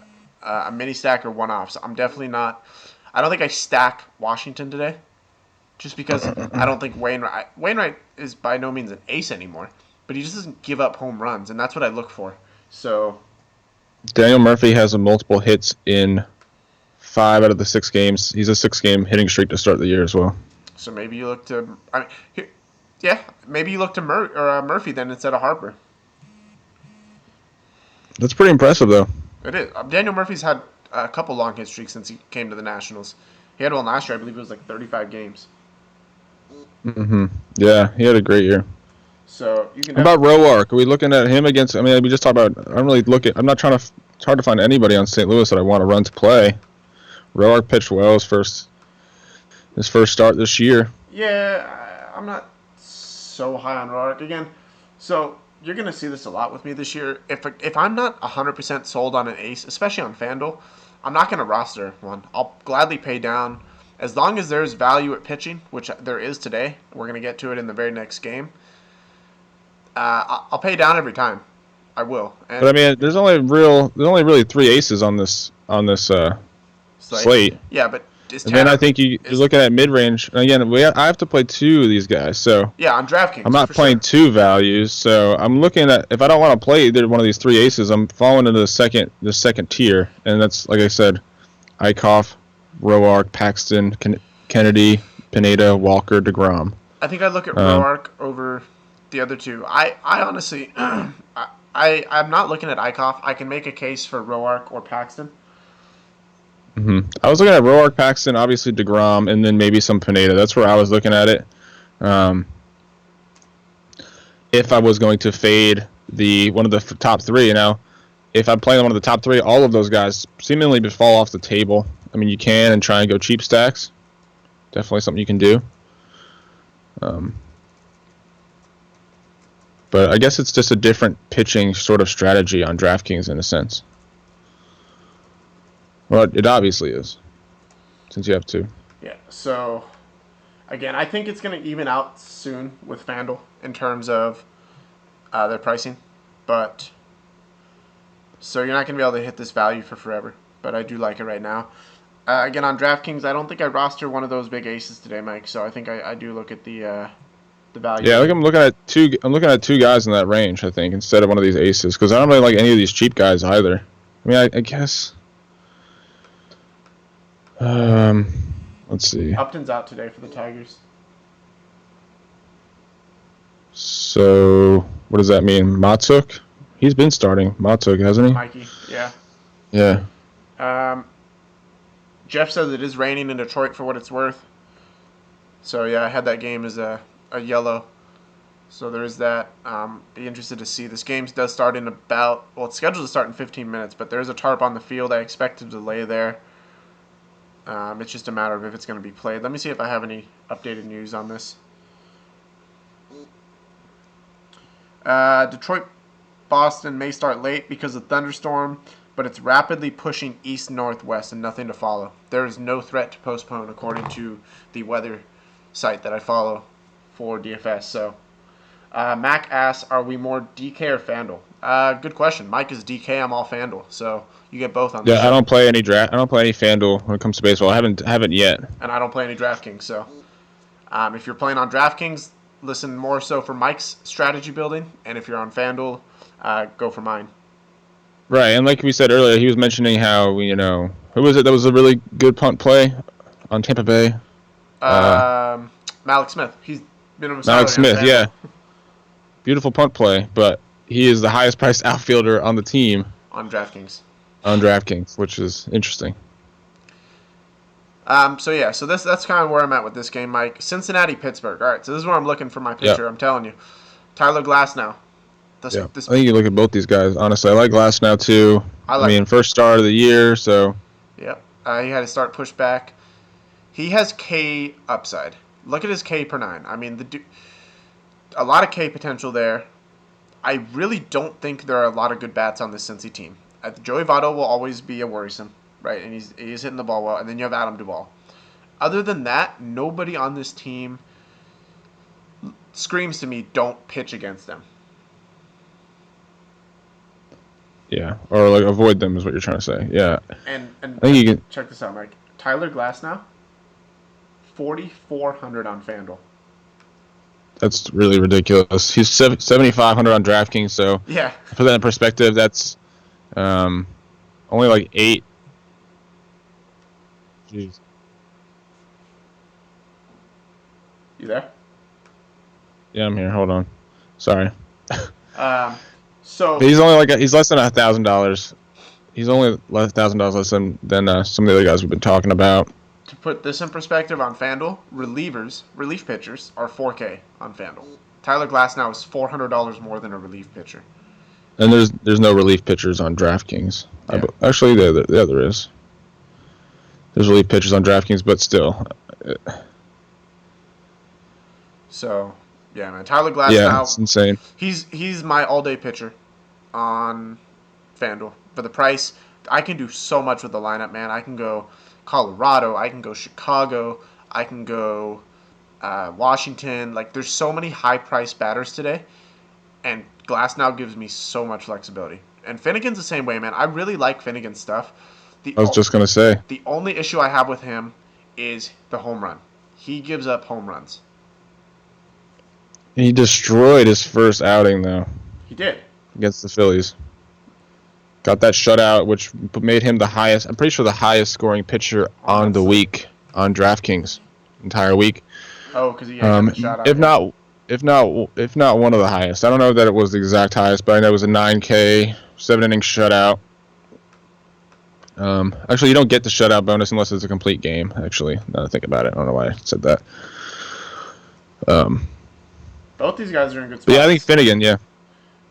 A: mini stack or one-off. So I'm definitely not. I don't think I stack Washington today, just because I don't think Wainwright is by no means an ace anymore, but he just doesn't give up home runs, and that's what I look for. So
B: Daniel Murphy has a multiple hits in 5 out of the 6 games. He's a 6-game hitting streak to start the year as well.
A: So maybe you look to, maybe you look to Murphy then instead of Harper.
B: That's pretty impressive, though.
A: It is. Daniel Murphy's had a couple long hit streaks since he came to the Nationals. He had one last year. I believe it was like 35 games.
B: Yeah, he had a great year.
A: So you can.
B: How about Roark? Are we looking at him against? I mean, we just talked about. I'm not trying to. It's hard to find anybody on St. Louis that I want to run to play. Roark pitched well his first start this year.
A: Yeah, I'm not so high on Roark again. So you're gonna see this a lot with me this year. If I'm not 100% sold on an ace, especially on FanDuel, I'm not gonna roster one. I'll gladly pay down as long as there's value at pitching, which there is today. We're gonna get to it in the very next game. I'll pay down every time. I will. And
B: But I mean, there's only really 3 aces on this slate.
A: Yeah, but
B: And then I think you're looking at mid range. Again, I have to play 2 of these guys, so
A: yeah, on DraftKings.
B: I'm not playing 2 values. So I'm looking at, if I don't want to play either one of these 3 aces, I'm falling into the second tier, and that's, like I said, Eichhoff, Roark, Paxton, Kennedy, Pineda, Walker, DeGrom.
A: I think I'd look at Roark over the other 2. I honestly, I'm not looking at Eichhoff. I can make a case for Roark or Paxton.
B: I was looking at Roark, Paxton, obviously DeGrom, and then maybe some Pineda. That's where I was looking at it. If I was going to fade one of the top 3, if I'm playing one of the top 3, all of those guys seemingly just fall off the table. I mean, you can and try and go cheap stacks. Definitely something you can do. But I guess it's just a different pitching sort of strategy on DraftKings in a sense. Well, it obviously is, since you have 2.
A: Yeah, so, again, I think it's going to even out soon with FanDuel in terms of their pricing. But, so you're not going to be able to hit this value for forever. But I do like it right now. Again, on DraftKings, I don't think I roster one of those big aces today, Mike. So I think I do look at the value.
B: Yeah, I'm looking at 2. I'm looking at 2 guys in that range, I think, instead of one of these aces, because I don't really like any of these cheap guys either. I mean, I guess. Let's see.
A: Upton's out today for the Tigers.
B: So, what does that mean? Matsuk? He's been starting Matsuk, hasn't he?
A: Mikey, yeah.
B: Yeah.
A: Jeff says it is raining in Detroit for what it's worth. So, yeah, I had that game as a yellow. So there is that. Be interested to see. This game does start in it's scheduled to start in 15 minutes, but there is a tarp on the field. I expect a delay there. It's just a matter of if it's going to be played. Let me see if I have any updated news on this. Detroit, Boston may start late because of thunderstorm, but it's rapidly pushing east-northwest and nothing to follow. There is no threat to postpone according to the weather site that I follow for DFS. So Mac asks, are we more DK or FanDuel? Good question. Mike is DK. I'm all FanDuel, so you get both on this
B: Yeah, I
A: show.
B: don't play any draft. I don't play any FanDuel when it comes to baseball. I haven't yet.
A: And I don't play any DraftKings, so if you're playing on DraftKings, listen more so for Mike's strategy building, and if you're on FanDuel, go for mine.
B: Right, and like we said earlier, he was mentioning how who was it that was a really good punt play on Tampa Bay?
A: Malik Smith. He's been a
B: Malik
A: salary on
B: Smith.
A: FanDuel
B: Yeah, beautiful punt play, but he is the highest priced outfielder on the team
A: on DraftKings.
B: on DraftKings, which is interesting.
A: So that's kind of where I'm at with this game, Mike. Cincinnati, Pittsburgh. All right, so this is where I'm looking for my pitcher.
B: Yep.
A: I'm telling you, Tyler Glasnow.
B: Yeah, I think you look at both these guys. Honestly, I like Glasnow too. I mean, first start of the year, so.
A: Yep. He had to start push back. He has K upside. Look at his K per 9. I mean, a lot of K potential there. I really don't think there are a lot of good bats on this Cincy team. Joey Votto will always be a worrisome, right? And he's hitting the ball well. And then you have Adam Duvall. Other than that, nobody on this team screams to me, don't pitch against them.
B: Yeah, or like avoid them is what you're trying to say. Yeah.
A: And
B: I think you can
A: check this out, Mike. Tyler Glasnow, 4,400 on FanDuel.
B: That's really ridiculous. He's 7,500 on DraftKings, so
A: yeah.
B: To put that in perspective, that's only like 8. Jeez.
A: You there?
B: Yeah, I'm here. Hold on. Sorry.
A: So
B: he's only he's less than $1,000. He's only $1,000 less than some of the other guys we've been talking about.
A: To put this in perspective, on FanDuel, relief pitchers are 4K on FanDuel. Tyler Glasnow is $400 more than a relief pitcher.
B: And there's no relief pitchers on DraftKings.
A: Yeah.
B: Actually, there is. There's relief pitchers on DraftKings, but still.
A: So, yeah, man. Tyler Glasnow.
B: Yeah, it's insane.
A: He's my all-day pitcher on FanDuel. For the price, I can do so much with the lineup, man. I can go Colorado. I can go Chicago. I can go Washington. Like, there's so many high-priced batters today, and Glasnow gives me so much flexibility. And Finnegan's the same way, man. I really like Finnegan's stuff.
B: I was just going to say.
A: The only issue I have with him is the home run. He gives up home runs.
B: He destroyed his first outing, though.
A: He did.
B: Against the Phillies. Got that shutout, which made him the highest, I'm pretty sure the highest scoring pitcher on the week on DraftKings. Entire week.
A: Oh, because he got the shutout.
B: If not one of the highest. I don't know that it was the exact highest, but I know it was a 9K, 7-inning shutout. Actually, you don't get the shutout bonus unless it's a complete game, actually. Now that I think about it. I don't know why I said that.
A: Both these guys are in good spots.
B: Yeah, I think Finnegan, yeah.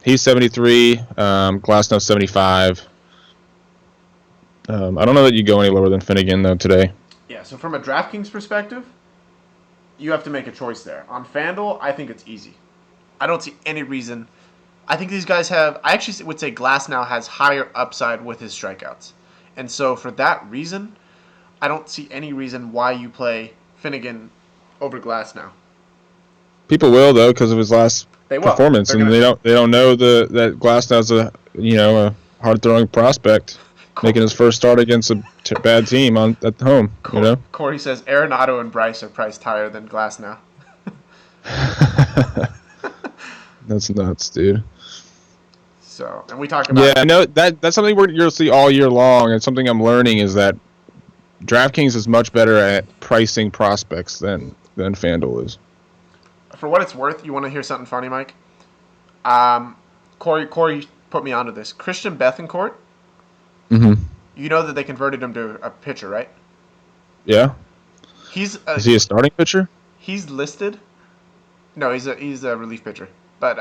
B: He's 73, Glasnow 75. I don't know that you go any lower than Finnegan, though, today.
A: Yeah, so from a DraftKings perspective, you have to make a choice there. On FanDuel, I think it's easy. I don't see any reason. I think these guys have... I actually would say Glasnow has higher upside with his strikeouts. And so for that reason, I don't see any reason why you play Finnegan over Glasnow.
B: People will, though, because of his last performance, and they don't know that Glasnow's a hard throwing prospect, making his first start against a bad team at home.
A: Corey says Arenado and Bryce are priced higher than Glasnow.
B: That's nuts, dude.
A: So, and we talk about...
B: Yeah, no, that's something you'll see all year long, and something I'm learning is that DraftKings is much better at pricing prospects than FanDuel is.
A: For what it's worth, you want to hear something funny, Mike? Corey put me onto this. Christian Bethancourt.
B: Mm-hmm.
A: You know that they converted him to a pitcher, right?
B: Yeah.
A: Is
B: he a starting pitcher?
A: He's listed. No, he's a relief pitcher. But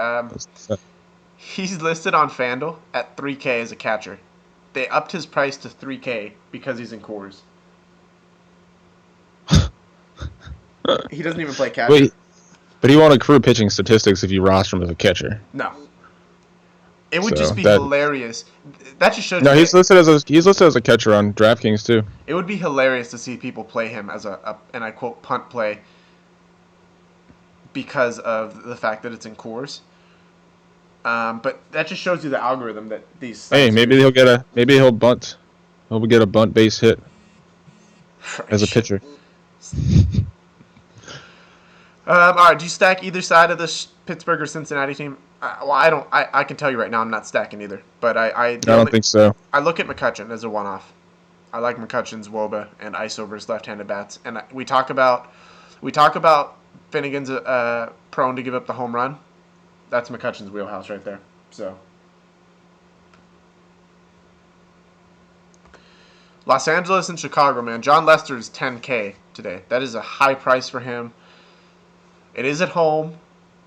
A: he's listed on FanDuel at 3K as a catcher. They upped his price to 3K because he's in Coors. He doesn't even play catcher.
B: Wait. But he won't accrue pitching statistics if you roster him as a catcher.
A: No. It would just be hilarious. That just shows.
B: No, he's listed as a catcher on DraftKings too.
A: It would be hilarious to see people play him as and I quote punt play. because of the fact that it's in Coors. But that just shows you the algorithm that these
B: Hey,
A: sites
B: maybe
A: use.
B: he'll bunt. He'll get a bunt base hit
A: Right,
B: as a
A: shit.
B: pitcher.
A: All right, do you stack either side of the Pittsburgh or Cincinnati team? Well, I don't. I can tell you right now, I'm not stacking either. But
B: I don't think so.
A: I look at McCutchen as a one-off. I like McCutchen's Woba and ISO versus left-handed bats, and we talk about Finnegan's prone to give up the home run. That's McCutchen's wheelhouse right there. So Los Angeles and Chicago, man. John Lester is 10K today. That is a high price for him. It is at home,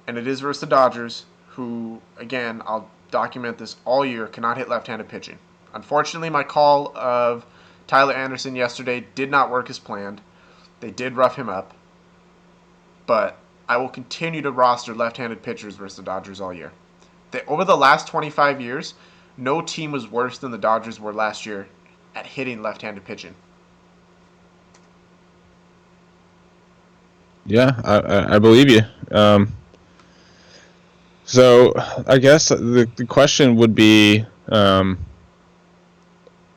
A: and it is versus the Dodgers, who, again, I'll document this all year, cannot hit left-handed pitching. Unfortunately, my call of Tyler Anderson yesterday did not work as planned. They did rough him up, but I will continue to roster left-handed pitchers versus the Dodgers all year. Over the last 25 years, no team was worse than the Dodgers were last year at hitting left-handed pitching.
B: Yeah, I believe you. So I guess the question would be,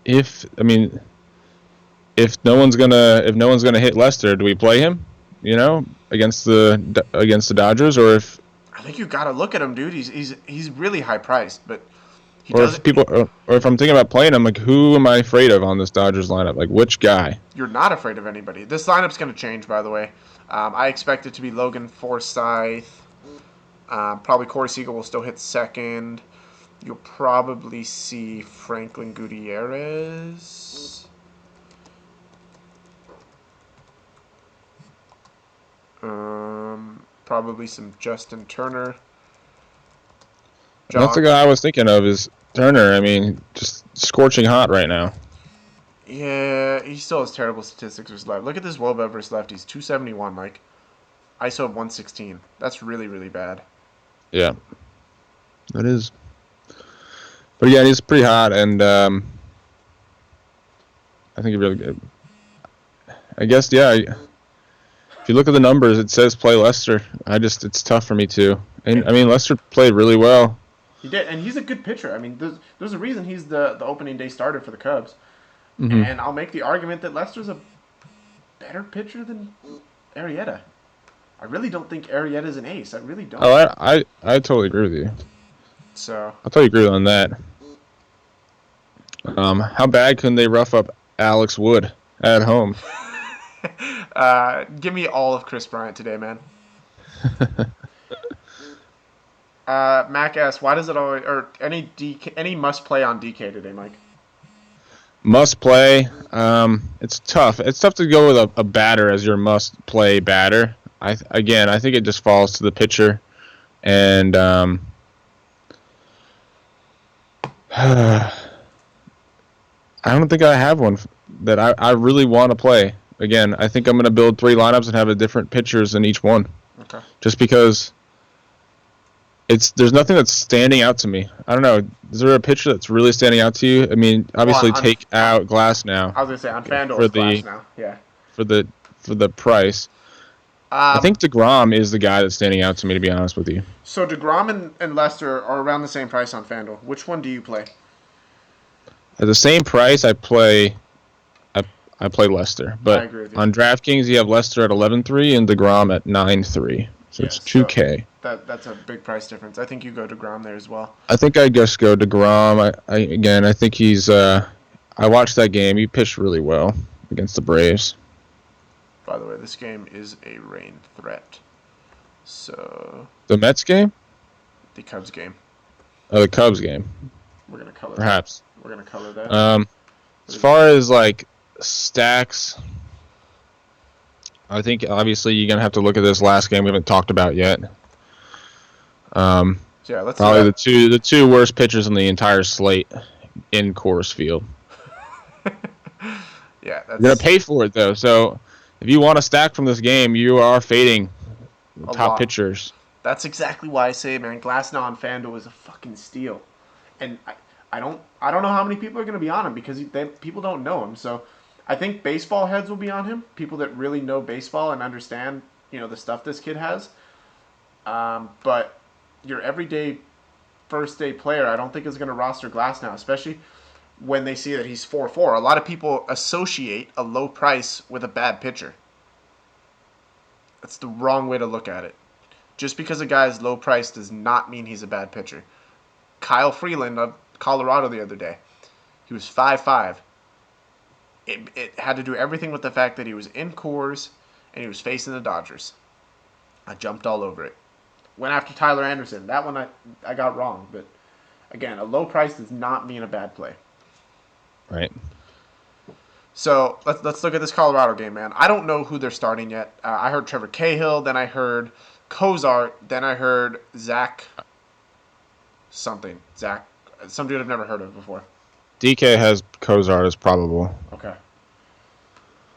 B: if no one's gonna hit Lester, do we play him? Against the Dodgers, or
A: I think you got to look at him, dude. He's really high priced, but he
B: or if
A: doesn't.
B: people or if I'm thinking about playing him, like who am I afraid of on this Dodgers lineup? Like which guy?
A: You're not afraid of anybody. This lineup's going to change, by the way. I expect it to be Logan Forsythe. Probably Corey Seager will still hit second. You'll probably see Franklin Gutierrez. Probably some Justin Turner.
B: That's the
A: John.
B: guy I was thinking of is Turner. I mean, just scorching hot right now.
A: Yeah, he still has terrible statistics versus left. Look at this WOBA versus lefties. 271, Mike. ISO of 116. That's really, really bad.
B: Yeah, that is. But yeah, he's pretty hot, and I think he's really good. I guess yeah. If you look at the numbers, it says play Lester. It's tough for me too. And I mean, Lester played really well.
A: He did, and he's a good pitcher. I mean, there's a reason he's the opening day starter for the Cubs.
B: Mm-hmm.
A: And I'll make the argument that Lester's a better pitcher than Arrieta. I really don't think Arrieta's an ace. I really don't.
B: Oh, I totally agree with you.
A: So
B: I totally agree on that. How bad can they rough up Alex Wood at home?
A: give me all of Chris Bryant today, man. Mac asks, why does it always or any must play on DK today, Mike?
B: Must play. It's tough. It's tough to go with a batter as your must play batter. I think it just falls to the pitcher, and I don't think I have one that I really want to play. Again, I think I'm going to build 3 lineups and have a different pitchers in each one.
A: Okay.
B: Just because there's nothing that's standing out to me. I don't know. Is there a pitcher that's really standing out to you? I mean, obviously take out Glass now.
A: I was gonna say on FanDuel it's Glass now. Yeah.
B: For the price. I think DeGrom is the guy that's standing out to me, to be honest with you.
A: So DeGrom and Lester are around the same price on FanDuel. Which one do you play?
B: At the same price, I play Lester. But
A: I agree with you.
B: On DraftKings, you have Lester at 11.3 and DeGrom at 9.3. So it's 2K.
A: So that's a big price difference. I think you go DeGrom there as well.
B: I think I just go DeGrom. I think he's. I watched that game. He pitched really well against the Braves.
A: By the way, this game is a rain threat. So
B: The Mets game?
A: the Cubs game.
B: Oh, the Cubs game.
A: We're gonna color.
B: Perhaps.
A: That. We're gonna color that.
B: As far as like stacks, I think obviously you're gonna have to look at this last game we haven't talked about yet.
A: Yeah, let's
B: probably the two worst pitchers in the entire slate in Coors Field.
A: Yeah, that's...
B: You're gonna pay for it though. So if you want to stack from this game, you are fading top pitchers.
A: That's exactly why I say, man, Glasnow on FanDuel is a fucking steal, and I don't know how many people are gonna be on him because people don't know him. So I think baseball heads will be on him. People that really know baseball and understand, the stuff this kid has. But your everyday first day player, I don't think is going to roster Glass now, especially when they see that he's 4-4. A lot of people associate a low price with a bad pitcher. That's the wrong way to look at it. Just because a guy is low price does not mean he's a bad pitcher. Kyle Freeland of Colorado the other day, he was 5-5. It had to do everything with the fact that he was in Coors and he was facing the Dodgers. I jumped all over it. Went after Tyler Anderson. That one I got wrong, but again, a low price does not mean a bad play.
B: Right.
A: So let's look at this Colorado game, man. I don't know who they're starting yet. I heard Trevor Cahill, then I heard Cozart, then I heard Zach something. Zach, some dude I've never heard of before.
B: DK has Cozart as probable.
A: Okay.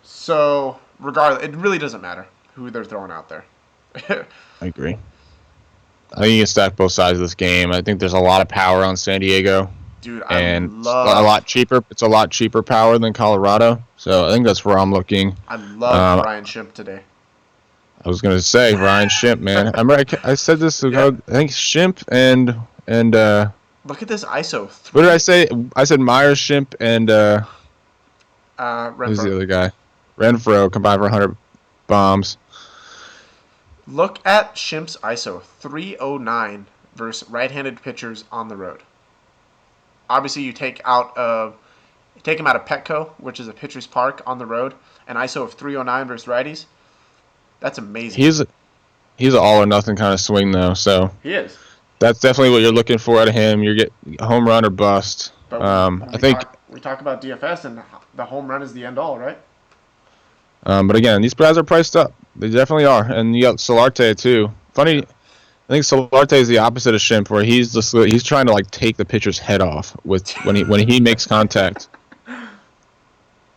A: So regardless, it really doesn't matter who they're throwing out there.
B: I agree. I think you can stack both sides of this game. I think there's a lot of power on San Diego.
A: Dude,
B: And it's a lot cheaper. It's a lot cheaper power than Colorado. So I think that's where I'm looking.
A: I love Ryan Schimpf today.
B: I was gonna say Ryan Schimpf, man. I said this.
A: Yeah.
B: I think Schimpf and
A: Look at this ISO.
B: what did I say? I said Myers, Schimpf, and who's the
A: Renfro.
B: other guy? Renfro combined for 100 bombs.
A: Look at Schimpf's ISO 309 versus right-handed pitchers on the road. Obviously, you take him out of Petco, which is a pitcher's park on the road, an ISO of 309 versus righties. That's amazing.
B: He's an all or nothing kind of swing though, so
A: He is.
B: that's definitely what you're looking for out of him. You get home run or bust.
A: But
B: I think.
A: we talk about DFS, and the home run is the end all, right?
B: But again, these guys are priced up. They definitely are, and you got Solarte too. Funny, I think Solarte is the opposite of Schimpf, where he's trying to like take the pitcher's head off with when he makes contact.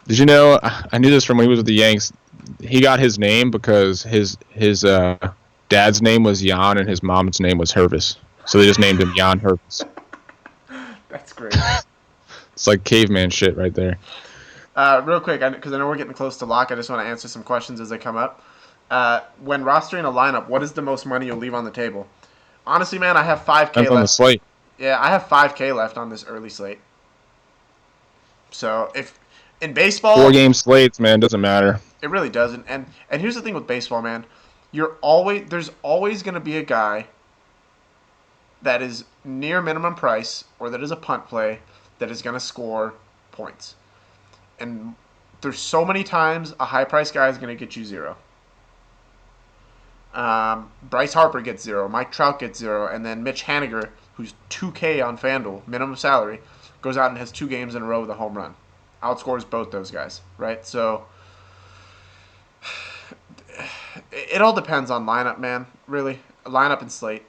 B: Did you know? I knew this from when he was with the Yanks. He got his name because his dad's name was Jan and his mom's name was Hervis, so they just named him Jan Hervis.
A: That's great.
B: It's like caveman shit right there.
A: Real quick, because I know we're getting close to lock, I just want to answer some questions as they come up. When rostering a lineup, what is the most money you'll leave on the table? Honestly, man, I have 5K
B: Depends on the
A: left.
B: slate.
A: Yeah, I have 5K left on this early slate. So if in baseball,
B: 4-game slates, man, doesn't matter.
A: it really doesn't. And here's the thing with baseball, man. There's always going to be a guy that is near minimum price or that is a punt play that is going to score points. And there's so many times a high price guy is going to get you 0. Bryce Harper gets 0, Mike Trout gets 0, and then Mitch Haniger, who's 2K on FanDuel, minimum salary, goes out and has 2 games in a row with a home run. Outscores both those guys, right? So it all depends on lineup, man, really. Lineup and slate.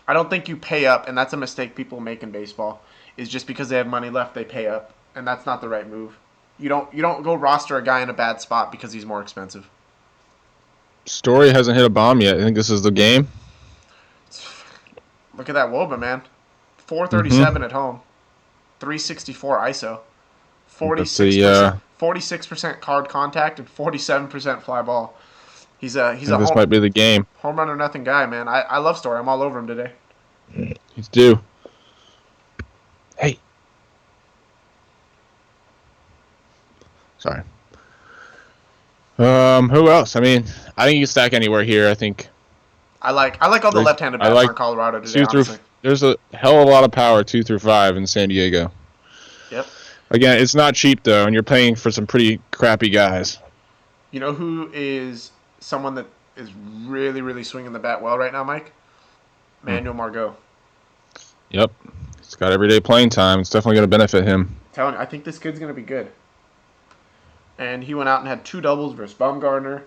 A: I don't think you pay up, and that's a mistake people make in baseball, is just because they have money left, they pay up, and that's not the right move. You don't go roster a guy in a bad spot because he's more expensive.
B: Story hasn't hit a bomb yet. I think this is the game.
A: Look at that Woba, man. 437 at home. 364 ISO. 46% card contact and 47% fly ball. He's a
B: This might be the game.
A: home run or nothing guy, man. I love Story. I'm all over him today.
B: He's due. Hey. Sorry. Who else? I mean, I think you can stack anywhere here. I think
A: I like all the left-handed bats
B: like
A: on Colorado today,
B: 2 through.
A: honestly.
B: There's a hell of a lot of power 2 through 5 in San Diego.
A: Yep.
B: Again, it's not cheap though, and you're paying for some pretty crappy guys.
A: You know who is someone that is really, really swinging the bat well right now, Mike? Manuel Margot.
B: Yep. He's got everyday playing time. It's definitely going to benefit him.
A: I'm telling you, I think this kid's going to be good. And he went out and had 2 doubles versus Bumgarner.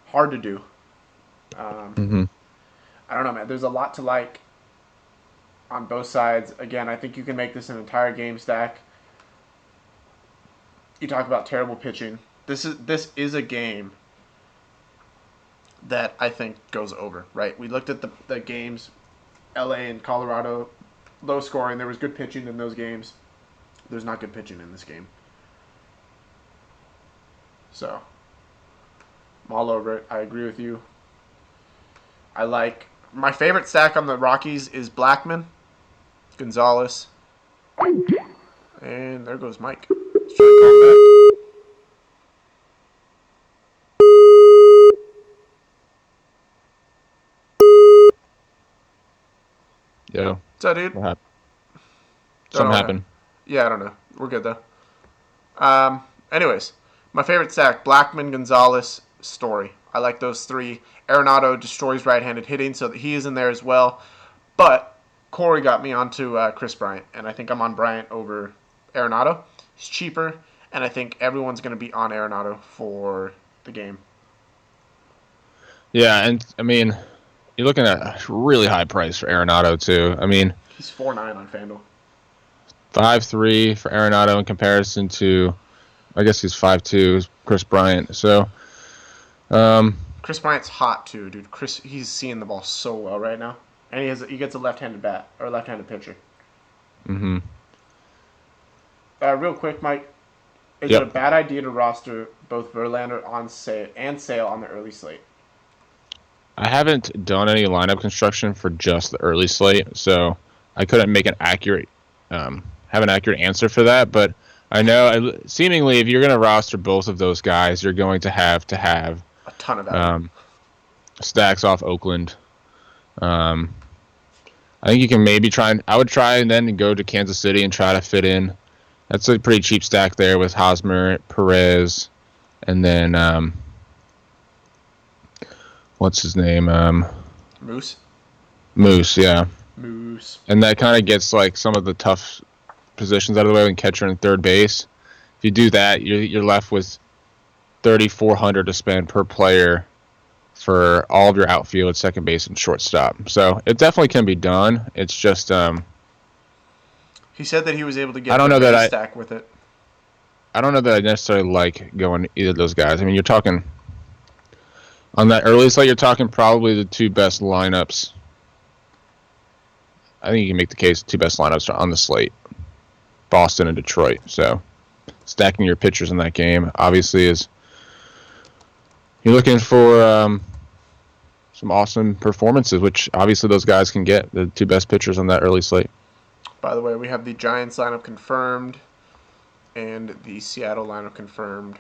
A: Hard to do. I don't know, man. There's a lot to like on both sides. Again, I think you can make this an entire game stack. You talk about terrible pitching. This is a game that I think goes over, right? We looked at the games, LA and Colorado, low scoring. There was good pitching in those games. There's not good pitching in this game. So, I'm all over it. I agree with you. I like my favorite stack on the Rockies is Blackman, Gonzalez, and there goes Mike. Let's try to call him back.
B: Yo,
A: What's up, dude?
B: what happened?
A: Don't know
B: Something
A: what happened.
B: happened.
A: Yeah, I don't know. We're good though. Anyways, my favorite stack: Blackman, Gonzalez, Story. I like those three. Arenado destroys right-handed hitting, so that he is in there as well. But Corey got me onto Chris Bryant, and I think I'm on Bryant over Arenado. He's cheaper, and I think everyone's going to be on Arenado for the game.
B: Yeah, and I mean, you're looking at a really high price for Arenado too. I mean,
A: He's 4.9 on FanDuel.
B: 5.3 for Arenado in comparison to, I guess he's 5.2, Chris Bryant. So,
A: Chris Bryant's hot too, dude. He's seeing the ball so well right now, and he gets a left-handed bat or left-handed pitcher.
B: mm-hmm.
A: Real quick, Mike, is it a
B: Yep.
A: bad idea to roster both Verlander on Sale and Sale on the early slate?
B: I haven't done any lineup construction for just the early slate, so I couldn't make have an accurate answer for that. But I know, seemingly, if you're going to roster both of those guys, you're going to have
A: A ton of value.
B: stacks off Oakland. I think you can maybe I would try and then go to Kansas City and try to fit in. That's a pretty cheap stack there with Hosmer, Perez, and then what's his name?
A: Moose.
B: Moose, yeah.
A: Moose.
B: And that kind of gets like some of the tough positions out of the way when catcher and third base. If you do that, you're left with 3,400 to spend per player for all of your outfield, second base, and shortstop. So it definitely can be done. It's just
A: He said that he was able to get
B: I don't
A: the
B: know that
A: base stack with it.
B: I don't know that I necessarily like going either of those guys. I mean, you're talking on that early slate. You're talking probably the two best lineups. I think you can make the case two best lineups on the slate: Boston and Detroit. So stacking your pitchers in that game obviously is you're looking for some awesome performances, which obviously those guys can get the two best pitchers on that early slate.
A: By the way, we have the Giants lineup confirmed and the Seattle lineup confirmed.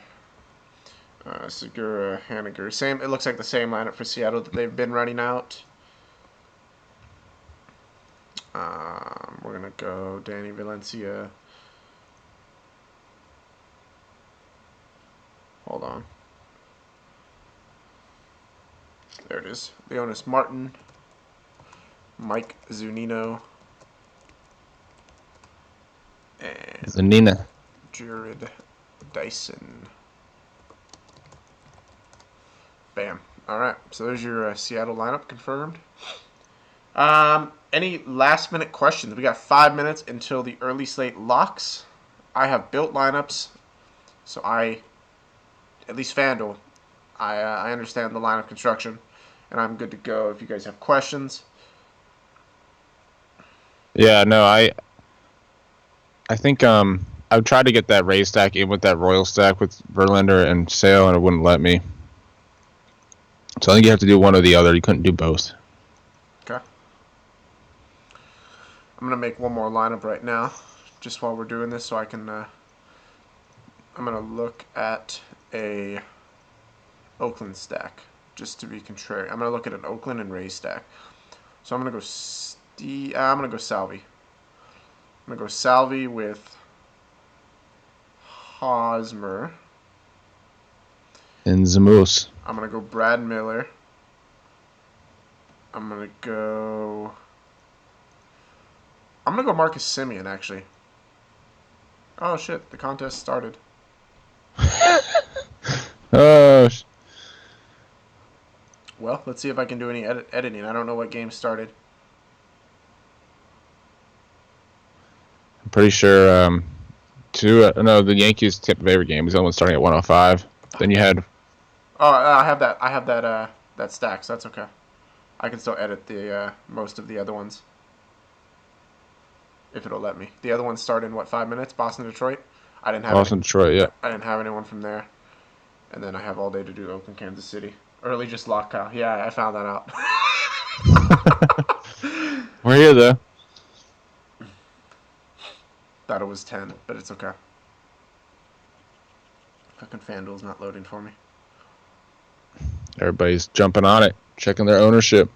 A: Segura, Haniger. Same. It looks like the same lineup for Seattle that they've been running out. We're gonna go Danny Valencia. Hold on. There it is. Leonis Martin, Mike Zunino, and
B: Zanina.
A: Jared Dyson. Bam. All right. So there's your Seattle lineup confirmed. Any last minute questions? We got 5 minutes until the early slate locks. I have built lineups, so at least FanDuel, I understand the lineup construction, and I'm good to go. If you guys have questions,
B: Yeah, no, I think I would try to get that Ray stack in with that Royal stack with Verlander and Sale, and it wouldn't let me. So I think you have to do one or the other. You couldn't do both.
A: okay. I'm gonna make one more lineup right now, just while we're doing this, so I can. I'm gonna look at a Oakland stack, just to be contrary. I'm gonna look at an Oakland and Rays stack. So I'm gonna go. I'm gonna go Salvi. I'm gonna go Salvi with Hosmer.
B: And Zamoose.
A: I'm gonna go Brad Miller. I'm gonna go Marcus Simeon actually. Oh shit, the contest started.
B: Oh,
A: Well, let's see if I can do any editing. I don't know what game started.
B: I'm pretty sure the Yankees Tampa Bay game was the only one starting at 105. Then you had
A: I have that. I have that stack, so that's okay. I can still edit the most of the other ones if it'll let me. The other ones start in what 5 minutes? Boston, Detroit. I didn't have
B: Boston, Detroit, yeah.
A: I didn't have anyone from there, and then I have all day to do Oakland, Kansas City. Early just lock Kyle. Yeah, I found that out.
B: We're here though.
A: Thought it was 10, but it's okay. Fucking FanDuel's not loading for me.
B: Everybody's jumping on it, checking their ownership.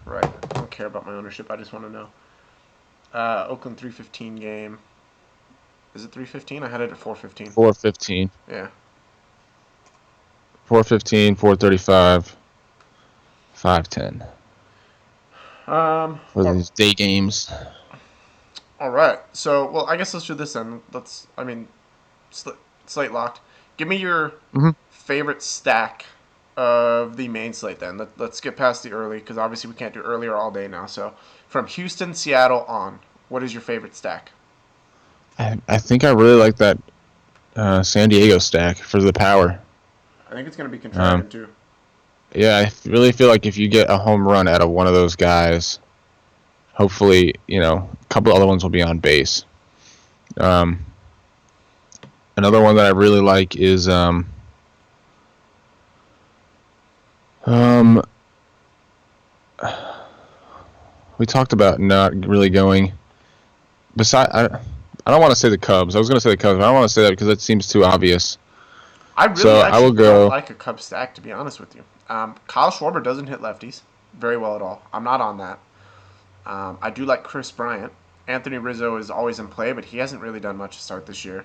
A: Right. I don't care about my ownership. I just want to know. Oakland 315 game. Is it 315? I had it at 415.
B: 415.
A: Yeah.
B: 415, 435, 510
A: Um.
B: for these day games.
A: All right. So, well, I guess let's do this then. Slate locked. Give me your
B: Mm-hmm.
A: favorite stack of the main slate then. Let's get past the early because obviously we can't do earlier all day now. So, from Houston, Seattle on, what is your favorite stack?
B: I think I really like that San Diego stack for the power.
A: I think it's going to be contrarian
B: Um,
A: too.
B: yeah, I really feel like if you get a home run out of one of those guys, hopefully, a couple other ones will be on base. Another one that I really like is we talked about not really going. I don't want to say the Cubs. I was going to say the Cubs, but I don't want to say that because it seems too obvious.
A: I really
B: So I will
A: actually don't
B: go.
A: like a Cub stack to be honest with you. Kyle Schwarber doesn't hit lefties very well at all. I'm not on that. I do like Chris Bryant. Anthony Rizzo is always in play, but he hasn't really done much to start this year.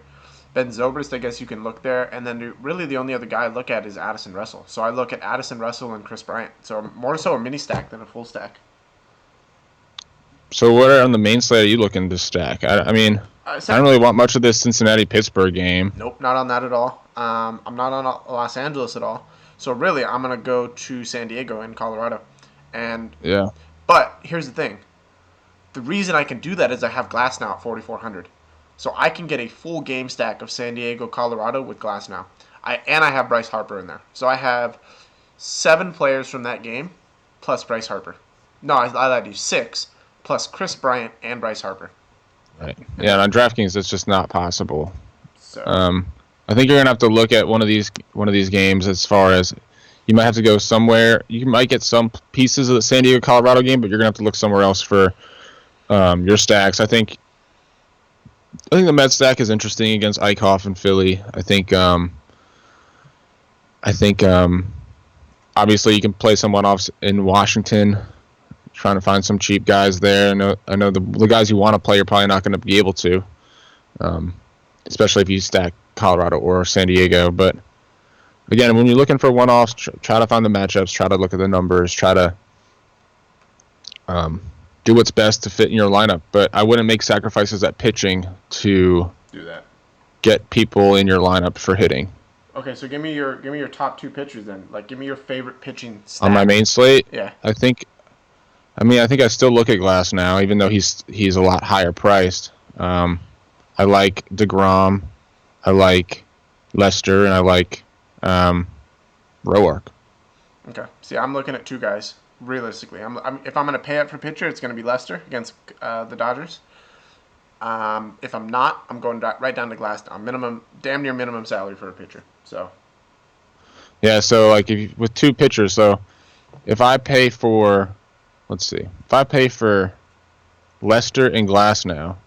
A: Ben Zobrist, I guess you can look there, and then really the only other guy I look at is Addison Russell. So I look at Addison Russell and Chris Bryant. So more so a mini stack than a full stack.
B: So what are on the main slate are you looking to stack? I mean, I don't really want much of this Cincinnati-Pittsburgh game.
A: Nope, not on that at all. I'm not on Los Angeles at all. So really, I'm gonna go to San Diego in Colorado, and
B: Yeah.
A: but here's the thing: the reason I can do that is I have Glass now at 4,400, so I can get a full game stack of San Diego, Colorado with Glass now. I have Bryce Harper in there, so I have 7 players from that game plus Bryce Harper. No, I lied to you. 6 plus Chris Bryant and Bryce Harper.
B: Right. Yeah, and on DraftKings, it's just not possible.
A: So
B: I think you're gonna have to look at one of these games as far as you might have to go somewhere. You might get some pieces of the San Diego Colorado game, but you're gonna have to look somewhere else for your stacks. I think the Mets stack is interesting against Eichhoff and Philly. I think obviously you can play some one-offs in Washington, trying to find some cheap guys there. I know the guys you want to play you're probably not going to be able to, especially if you stack Colorado or San Diego. But again, when you're looking for one-offs, try to find the matchups, try to look at the numbers, try to do what's best to fit in your lineup. But I wouldn't make sacrifices at pitching to
A: do that.
B: get people in your lineup for hitting.
A: Okay, so give me your top 2 pitchers then. Like, give me your favorite pitching stack.
B: On my main slate,
A: Yeah.
B: I think I still look at Glass now, even though he's a lot higher priced. I like DeGrom, I like Lester, and I like Roark.
A: Okay. See, I'm looking at 2 guys. Realistically, if I'm going to pay up for pitcher, it's going to be Lester against the Dodgers. If I'm not, I'm going right down to Glass now. Damn near minimum salary for a pitcher. So.
B: Yeah, so like with 2 pitchers, so if I pay for, Lester and Glass now,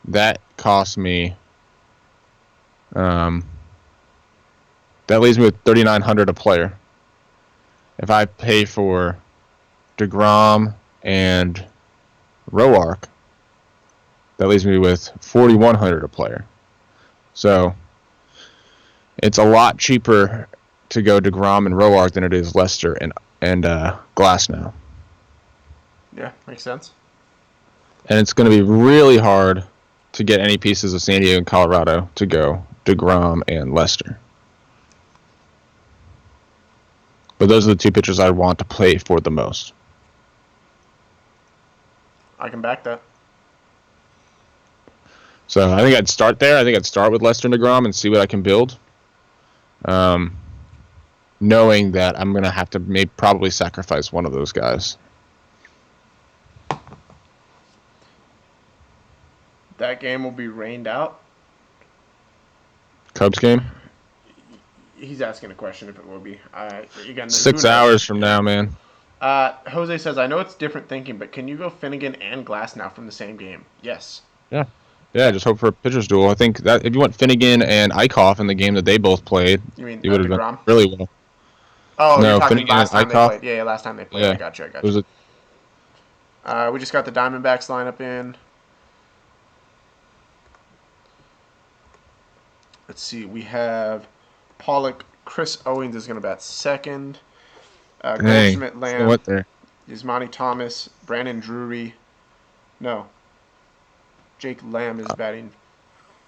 B: that costs me, that leaves me with 3,900 a player. If I pay for DeGrom and Roark, that leaves me with 4,100 a player. So it's a lot cheaper to go DeGrom and Roark than it is Lester and Glass now.
A: Yeah, makes sense.
B: And it's going to be really hard to get any pieces of San Diego and Colorado to go DeGrom and Lester. But those are the 2 pitchers I want to play for the most.
A: I can back that.
B: So I think I'd start there. I think I'd start with Lester and DeGrom and see what I can build. Knowing that I'm going to have to probably sacrifice one of those guys.
A: That game will be rained out.
B: Cubs game?
A: He's asking a question if it will be. Again,
B: 6 hours from now, man.
A: Jose says, I know it's different thinking, but can you go Finnegan and Glass now from the same game? Yes.
B: Yeah. Yeah, just hope for a pitcher's duel. I think that if you went Finnegan and Eichhoff in the game that they both played,
A: You mean
B: you would have done
A: DeGrom?
B: really well.
A: Oh, you're
B: No,
A: talking
B: Finnegan and
A: last time they
B: Eichhoff.
A: played. Yeah, last time they played.
B: Yeah,
A: I got you. I
B: it
A: got you.
B: was a
A: We just got the Diamondbacks lineup in. Let's see. We have Pollock. Chris Owings is going to bat second.
B: dang.
A: Goldschmidt,
B: You know what
A: Lamb,
B: there?
A: Yasmani Thomas, Brandon Drury. No, Jake Lamb is batting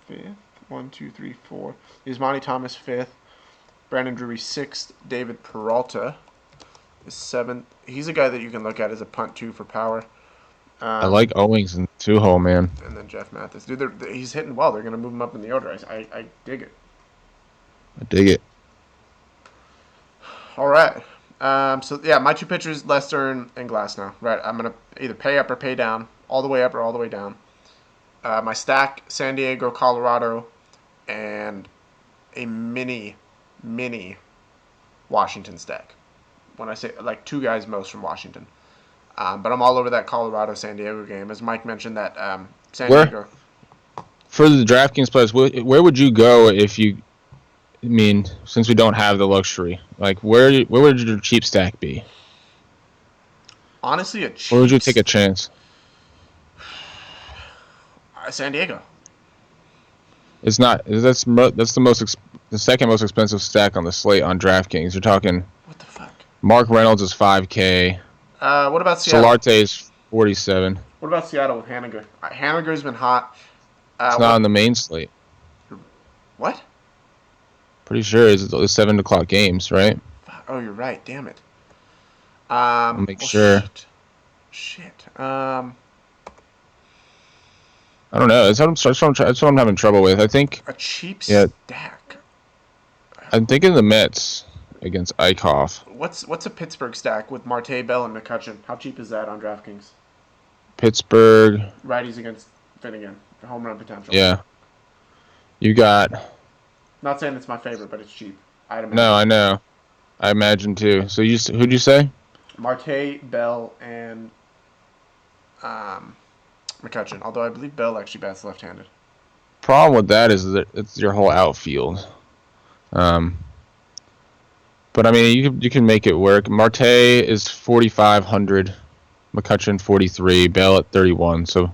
A: fifth. 1, 2, 3, 4. Yasmani Thomas fifth. Brandon Drury sixth. David Peralta is seventh. He's a guy that you can look at as a punt too for power.
B: I like Owings and two-hole, man.
A: And then Jeff Mathis. Dude, he's hitting well. They're going to move him up in the order. I dig it.
B: I dig it.
A: All right. So, yeah, my two pitchers, Lester and Glass now. Right. I'm going to either pay up or pay down. All the way up or all the way down. My stack, San Diego, Colorado, and a mini Washington stack. When I say, like, two guys most from Washington. But I'm all over that Colorado-San Diego game. As Mike mentioned, that San Diego.
B: For the DraftKings players, where would you go if you? I mean, since we don't have the luxury, like where would your cheap stack be?
A: Honestly, a cheap.
B: Where would you take a chance?
A: San Diego.
B: It's not. That's the second most expensive stack on the slate on DraftKings. You're talking.
A: What the fuck?
B: Mark Reynolds is $5K.
A: What about Seattle?
B: Solarte is $47.
A: What about Seattle with Haniger? Haniger's been hot.
B: It's not on the main slate.
A: What?
B: Pretty sure it's the 7 o'clock games, right?
A: Oh, you're right. Damn it.
B: I'll make sure.
A: Shit.
B: I don't know. That's what I'm having trouble with. I think
A: a cheap stack.
B: I'm thinking the Mets against Eichhoff.
A: What's a Pittsburgh stack with Marte, Bell, and McCutchen? How cheap is that on DraftKings?
B: Pittsburgh.
A: Righties against Finnegan. Home run potential.
B: Yeah. You got.
A: Not saying it's my favorite, but it's cheap.
B: No, I know. I imagine too. So who'd you say?
A: Marte, Bell, and McCutchen. Although I believe Bell actually bats left-handed.
B: Problem with that is that it's your whole outfield. But I mean, you can make it work. Marte is 4,500, McCutchen 43, Bell at 31. So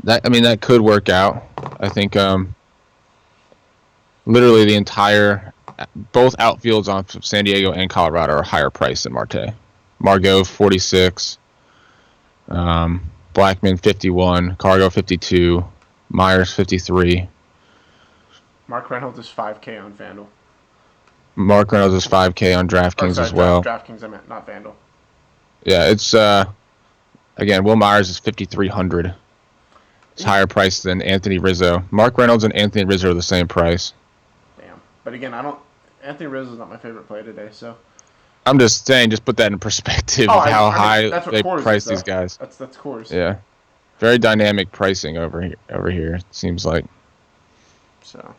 B: that could work out. I think literally the entire both outfields on San Diego and Colorado are higher priced than Marte. Margot 46, Blackman 51, Cargo 52, Myers 53.
A: Mark Reynolds is $5K on FanDuel.
B: Mark Reynolds is $5K on DraftKings as well.
A: DraftKings, I meant, not FanDuel.
B: Yeah, it's again, Will Myers is 5,300. It's higher price than Anthony Rizzo. Mark Reynolds and Anthony Rizzo are the same price.
A: Damn. But again, Anthony Rizzo is not my favorite play today, so.
B: I'm just saying, just put that in perspective of how high they price these guys.
A: That's Coors.
B: Yeah, very dynamic pricing over here. It seems like.
A: So,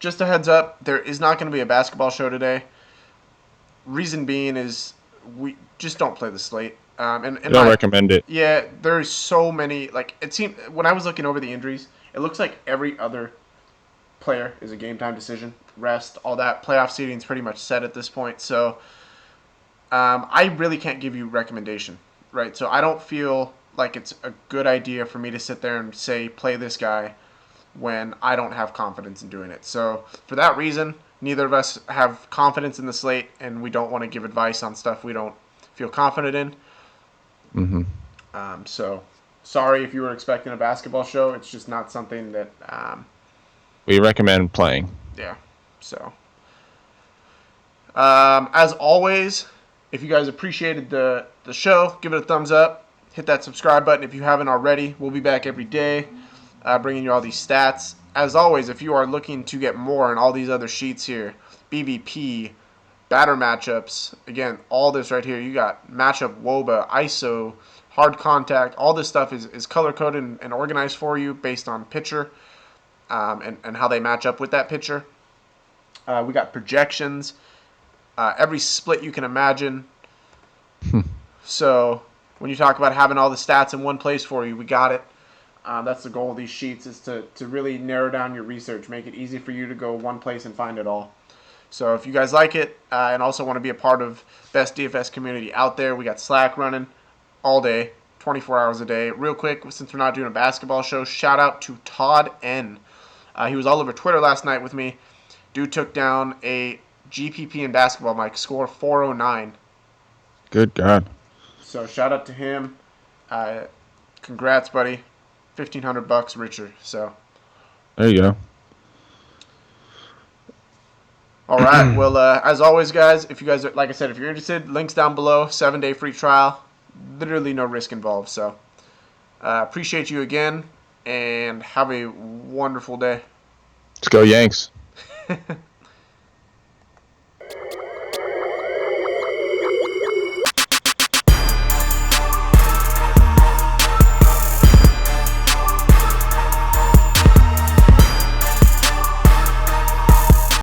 A: just a heads up, there is not going to be a basketball show today. Reason being is we just don't play the slate. And
B: I don't recommend it.
A: Yeah, there's so many. Like it seemed when I was looking over the injuries, it looks like every other player is a game time decision. Rest, all that. Playoff seeding's pretty much set at this point. So I really can't give you recommendation, right? So I don't feel like it's a good idea for me to sit there and say play this guy when I don't have confidence in doing it. So for that reason, neither of us have confidence in the slate, and we don't want to give advice on stuff we don't feel confident in.
B: Mm-hmm.
A: So sorry if you were expecting a basketball show. It's just not something that
B: we recommend playing.
A: Yeah. So as always, if you guys appreciated the show, give it a thumbs up. Hit that subscribe button if you haven't already. We'll be back every day bringing you all these stats. As always, if you are looking to get more on all these other sheets here, BVP, batter matchups, again, all this right here, you got matchup WOBA, ISO, hard contact, all this stuff is color-coded and organized for you based on pitcher and how they match up with that pitcher. We got projections, every split you can imagine. So when you talk about having all the stats in one place for you, we got it. That's the goal of these sheets, is to really narrow down your research, make it easy for you to go one place and find it all. So if you guys like it and also want to be a part of best DFS community out there, we got Slack running all day, 24 hours a day. Real quick, since we're not doing a basketball show, shout out to Todd N. He was all over Twitter last night with me. Dude took down a GPP in basketball, Mike. Score 409.
B: Good God.
A: So shout out to him. Congrats, buddy. $1,500 richer. So.
B: There you go.
A: All right. Well, as always, guys, if you guys are, like I said, if you're interested, links down below. 7-day free trial. Literally no risk involved. So appreciate you again, and have a wonderful day.
B: Let's go Yanks.